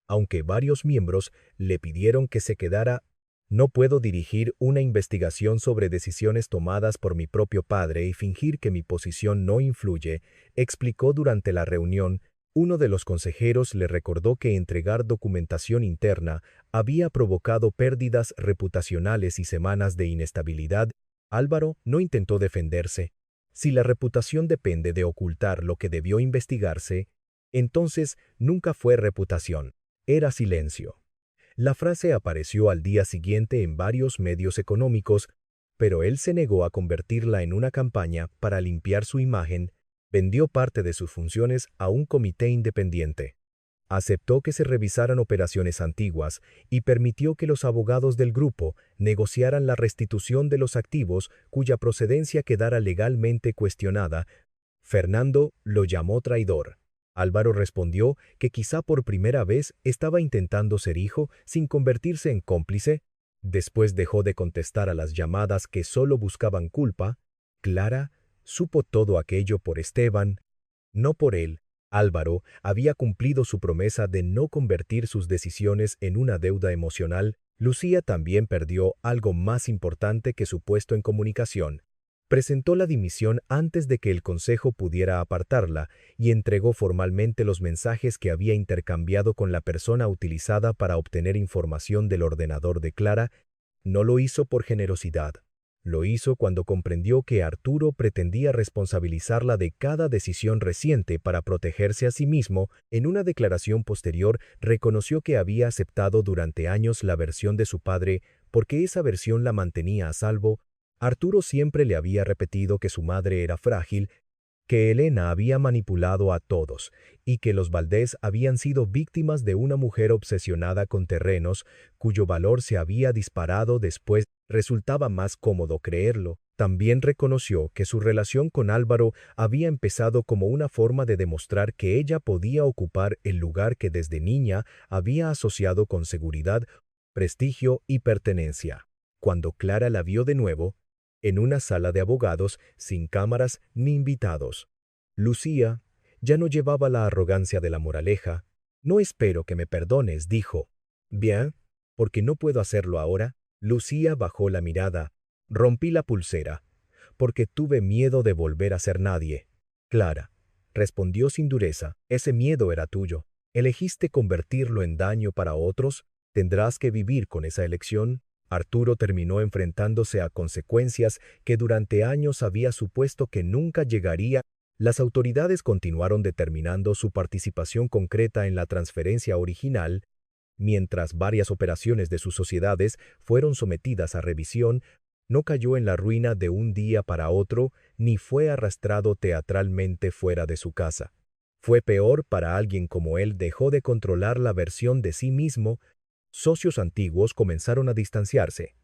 aunque varios miembros le pidieron que se quedara. No puedo dirigir una investigación sobre decisiones tomadas por mi propio padre y fingir que mi posición no influye, explicó durante la reunión. Uno de los consejeros le recordó que entregar documentación interna había provocado pérdidas reputacionales y semanas de inestabilidad. Álvaro no intentó defenderse. Si la reputación depende de ocultar lo que debió investigarse, entonces nunca fue reputación, era silencio. La frase apareció al día siguiente en varios medios económicos, pero él se negó a convertirla en una campaña para limpiar su imagen. Vendió parte de sus funciones a un comité independiente. Aceptó que se revisaran operaciones antiguas y permitió que los abogados del grupo negociaran la restitución de los activos cuya procedencia quedara legalmente cuestionada. Fernando lo llamó traidor. Álvaro respondió que quizá por primera vez estaba intentando ser hijo sin convertirse en cómplice. Después dejó de contestar a las llamadas que solo buscaban culpa. Clara supo todo aquello por Esteban, no por él. Álvaro había cumplido su promesa de no convertir sus decisiones en una deuda emocional. Lucía también perdió algo más importante que su puesto en comunicación. Presentó la dimisión antes de que el consejo pudiera apartarla y entregó formalmente los mensajes que había intercambiado con la persona utilizada para obtener información del ordenador de Clara. No lo hizo por generosidad. Lo hizo cuando comprendió que Arturo pretendía responsabilizarla de cada decisión reciente para protegerse a sí mismo. En una declaración posterior reconoció que había aceptado durante años la versión de su padre porque esa versión la mantenía a salvo. Arturo siempre le había repetido que su madre era frágil, que Elena había manipulado a todos y que los Valdés habían sido víctimas de una mujer obsesionada con terrenos cuyo valor se había disparado después. Resultaba más cómodo creerlo. También reconoció que su relación con Álvaro había empezado como una forma de demostrar que ella podía ocupar el lugar que desde niña había asociado con seguridad, prestigio y pertenencia. Cuando Clara la vio de nuevo, en una sala de abogados sin cámaras ni invitados, Lucía ya no llevaba la arrogancia de la moraleja. No espero que me perdones, dijo. Bien, porque no puedo hacerlo ahora. Lucía bajó la mirada. Rompí la pulsera, porque tuve miedo de volver a ser nadie. Clara, respondió sin dureza, ese miedo era tuyo. Elegiste convertirlo en daño para otros, tendrás que vivir con esa elección. Arturo terminó enfrentándose a consecuencias que durante años había supuesto que nunca llegaría. Las autoridades continuaron determinando su participación concreta en la transferencia original, mientras varias operaciones de sus sociedades fueron sometidas a revisión. No cayó en la ruina de un día para otro, ni fue arrastrado teatralmente fuera de su casa. Fue peor para alguien como él. Dejó de controlar la versión de sí mismo. Socios antiguos comenzaron a distanciarse.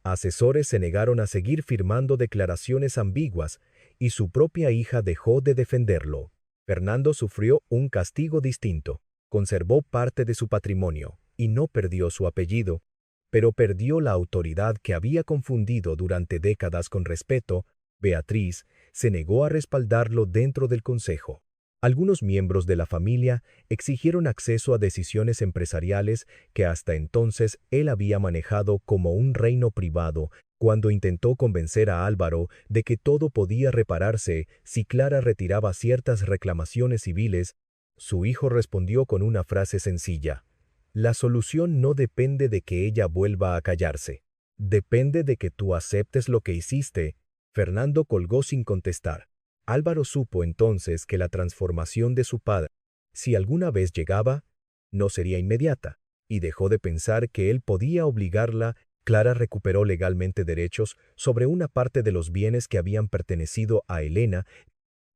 Asesores se negaron a seguir firmando declaraciones ambiguas, y su propia hija dejó de defenderlo. Fernando sufrió un castigo distinto. Conservó parte de su patrimonio, y no perdió su apellido, pero perdió la autoridad que había confundido durante décadas con respeto. Beatriz se negó a respaldarlo dentro del consejo. Algunos miembros de la familia exigieron acceso a decisiones empresariales que hasta entonces él había manejado como un reino privado. Cuando intentó convencer a Álvaro de que todo podía repararse si Clara retiraba ciertas reclamaciones civiles, su hijo respondió con una frase sencilla: la solución no depende de que ella vuelva a callarse. Depende de que tú aceptes lo que hiciste. Fernando colgó sin contestar. Álvaro supo entonces que la transformación de su padre, si alguna vez llegaba, no sería inmediata, y dejó de pensar que él podía obligarla. Clara recuperó legalmente derechos sobre una parte de los bienes que habían pertenecido a Elena,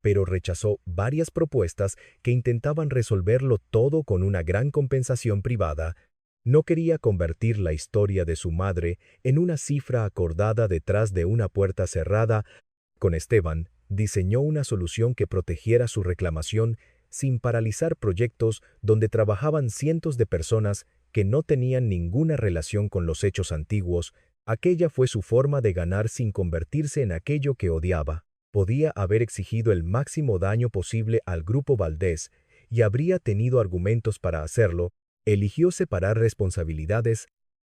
pero rechazó varias propuestas que intentaban resolverlo todo con una gran compensación privada. No quería convertir la historia de su madre en una cifra acordada detrás de una puerta cerrada. Con Esteban, diseñó una solución que protegiera su reclamación sin paralizar proyectos donde trabajaban cientos de personas que no tenían ninguna relación con los hechos antiguos. Aquella fue su forma de ganar sin convertirse en aquello que odiaba. Podía haber exigido el máximo daño posible al grupo Valdés y habría tenido argumentos para hacerlo. Eligió separar responsabilidades.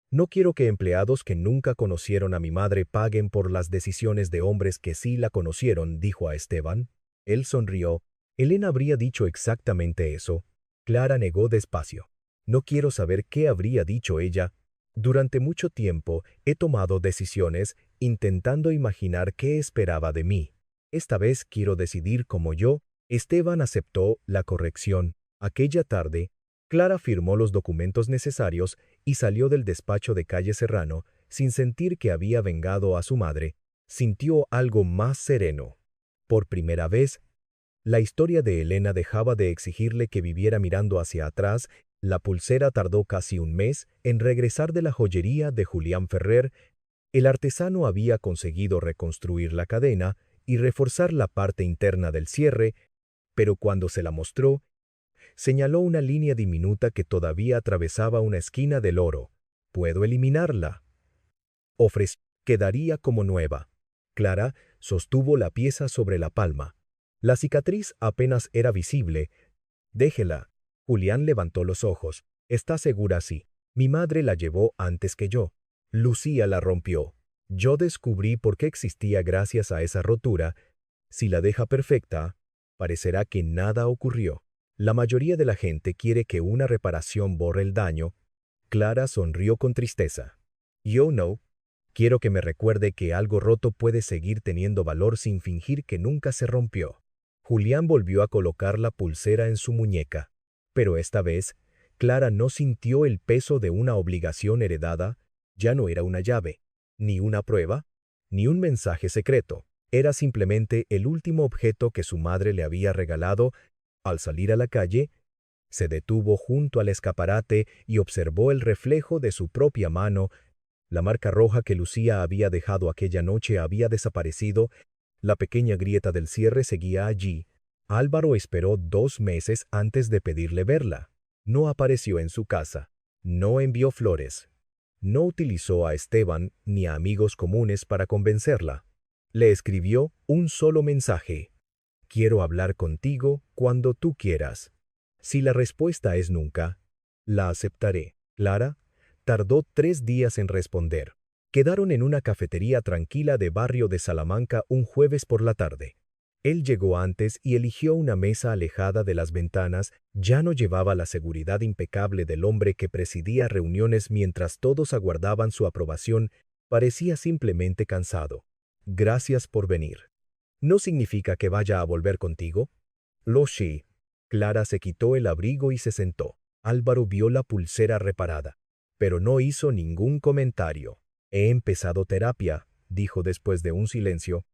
No quiero que empleados que nunca conocieron a mi madre paguen por las decisiones de hombres que sí la conocieron, dijo a Esteban. Él sonrió. Elena habría dicho exactamente eso. Clara negó despacio. No quiero saber qué habría dicho ella. Durante mucho tiempo he tomado decisiones intentando imaginar qué esperaba de mí. Esta vez quiero decidir como yo. Esteban aceptó la corrección. Aquella tarde, Clara firmó los documentos necesarios y salió del despacho de calle Serrano sin sentir que había vengado a su madre. Sintió algo más sereno. Por primera vez, la historia de Elena dejaba de exigirle que viviera mirando hacia atrás. La pulsera tardó casi un mes en regresar de la joyería de Julián Ferrer. El artesano había conseguido reconstruir la cadena y reforzar la parte interna del cierre, pero cuando se la mostró, señaló una línea diminuta que todavía atravesaba una esquina del oro. «¿Puedo eliminarla?», ofreció. «Quedaría como nueva». Clara sostuvo la pieza sobre la palma. La cicatriz apenas era visible. «Déjela». Julián levantó los ojos. «¿Está segura? Sí. Mi madre la llevó antes que yo. Lucía la rompió. Yo descubrí por qué existía gracias a esa rotura. Si la deja perfecta, parecerá que nada ocurrió. La mayoría de la gente quiere que una reparación borre el daño». Clara sonrió con tristeza. Yo no. Quiero que me recuerde que algo roto puede seguir teniendo valor sin fingir que nunca se rompió. Julián volvió a colocar la pulsera en su muñeca, pero esta vez, Clara no sintió el peso de una obligación heredada. Ya no era una llave, ni una prueba, ni un mensaje secreto. Era simplemente el último objeto que su madre le había regalado. Al salir a la calle, se detuvo junto al escaparate y observó el reflejo de su propia mano. La marca roja que Lucía había dejado aquella noche había desaparecido. La pequeña grieta del cierre seguía allí. Álvaro esperó 2 meses antes de pedirle verla. No apareció en su casa. No envió flores. No utilizó a Esteban ni a amigos comunes para convencerla. Le escribió un solo mensaje. Quiero hablar contigo cuando tú quieras. Si la respuesta es nunca, la aceptaré. Clara tardó 3 días en responder. Quedaron en una cafetería tranquila de barrio de Salamanca un jueves por la tarde. Él llegó antes y eligió una mesa alejada de las ventanas. Ya no llevaba la seguridad impecable del hombre que presidía reuniones mientras todos aguardaban su aprobación. Parecía simplemente cansado. Gracias por venir. ¿No significa que vaya a volver contigo? Lo sí. Clara se quitó el abrigo y se sentó. Álvaro vio la pulsera reparada, pero no hizo ningún comentario. He empezado terapia, dijo después de un silencio.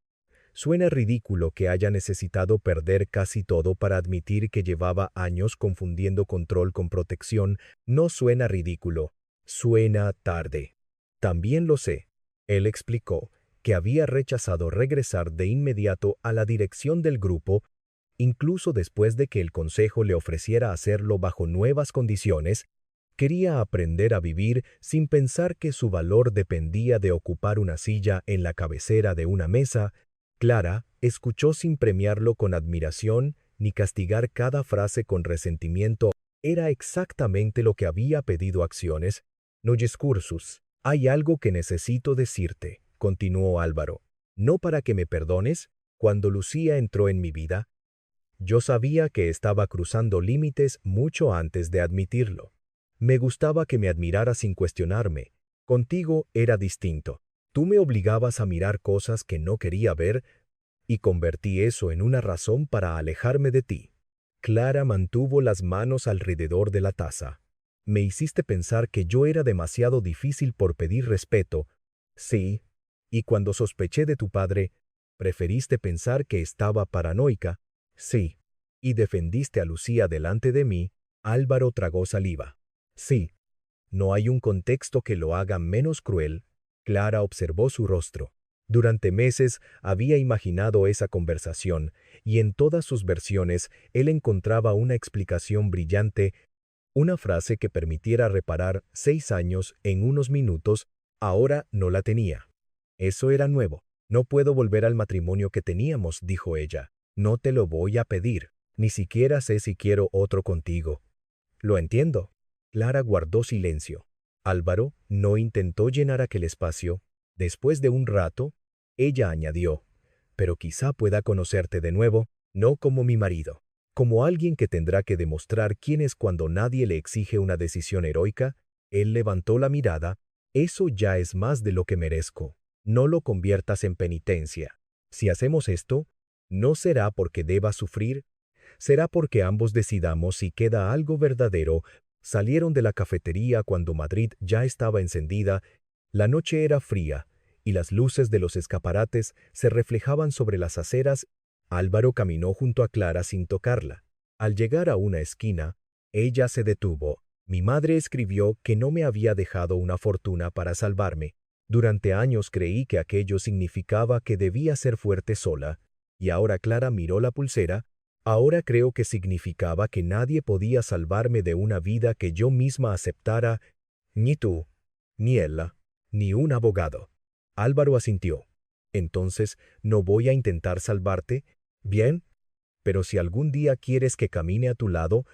Suena ridículo que haya necesitado perder casi todo para admitir que llevaba años confundiendo control con protección. No suena ridículo, suena tarde. También lo sé. Él explicó que había rechazado regresar de inmediato a la dirección del grupo, incluso después de que el consejo le ofreciera hacerlo bajo nuevas condiciones. Quería aprender a vivir sin pensar que su valor dependía de ocupar una silla en la cabecera de una mesa. Clara escuchó sin premiarlo con admiración ni castigar cada frase con resentimiento. Era exactamente lo que había pedido acciones. No discursus. Hay algo que necesito decirte, continuó Álvaro. No para que me perdones. Cuando Lucía entró en mi vida, yo sabía que estaba cruzando límites mucho antes de admitirlo. Me gustaba que me admirara sin cuestionarme. Contigo era distinto. Tú me obligabas a mirar cosas que no quería ver y convertí eso en una razón para alejarme de ti. Clara mantuvo las manos alrededor de la taza. Me hiciste pensar que yo era demasiado difícil por pedir respeto. Sí, y cuando sospeché de tu padre, preferiste pensar que estaba paranoica. Sí, y defendiste a Lucía delante de mí. Álvaro tragó saliva. Sí, no hay un contexto que lo haga menos cruel. Clara observó su rostro. Durante meses había imaginado esa conversación, y en todas sus versiones él encontraba una explicación brillante, una frase que permitiera reparar 6 años en unos minutos. Ahora no la tenía. Eso era nuevo. No puedo volver al matrimonio que teníamos, dijo ella. No te lo voy a pedir. Ni siquiera sé si quiero otro contigo. Lo entiendo. Clara guardó silencio. Álvaro no intentó llenar aquel espacio. Después de un rato, ella añadió, pero quizá pueda conocerte de nuevo, no como mi marido, como alguien que tendrá que demostrar quién es cuando nadie le exige una decisión heroica. Él levantó la mirada. Eso ya es más de lo que merezco. No lo conviertas en penitencia. Si hacemos esto, no será porque deba sufrir, será porque ambos decidamos si queda algo verdadero. Salieron de la cafetería cuando Madrid ya estaba encendida. La noche era fría, y las luces de los escaparates se reflejaban sobre las aceras. Álvaro caminó junto a Clara sin tocarla. Al llegar a una esquina, ella se detuvo. Mi madre escribió que no me había dejado una fortuna para salvarme. Durante años creí que aquello significaba que debía ser fuerte sola, y ahora Clara miró la pulsera. Ahora creo que significaba que nadie podía salvarme de una vida que yo misma aceptara, ni tú, ni ella, ni un abogado. Álvaro asintió. Entonces, ¿no voy a intentar salvarte? Bien, pero si algún día quieres que camine a tu lado,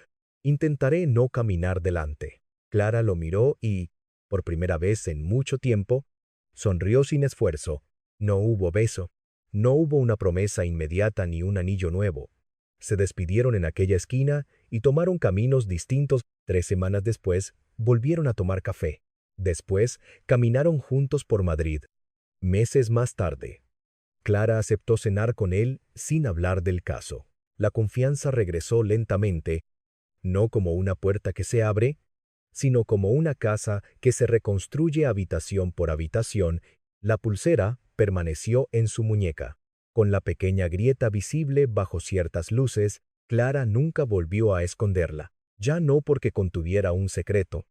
intentaré no caminar delante. Clara lo miró y, por primera vez en mucho tiempo, sonrió sin esfuerzo. No hubo beso, no hubo una promesa inmediata ni un anillo nuevo. Se despidieron en aquella esquina y tomaron caminos distintos. 3 semanas después, volvieron a tomar café. Después, caminaron juntos por Madrid. Meses más tarde, Clara aceptó cenar con él sin hablar del caso. La confianza regresó lentamente, no como una puerta que se abre, sino como una casa que se reconstruye habitación por habitación. La pulsera permaneció en su muñeca. Con la pequeña grieta visible bajo ciertas luces, Clara nunca volvió a esconderla, ya no porque contuviera un secreto,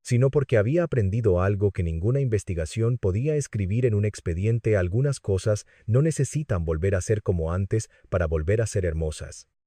sino porque había aprendido algo que ninguna investigación podía escribir en un expediente. Algunas cosas no necesitan volver a ser como antes para volver a ser hermosas.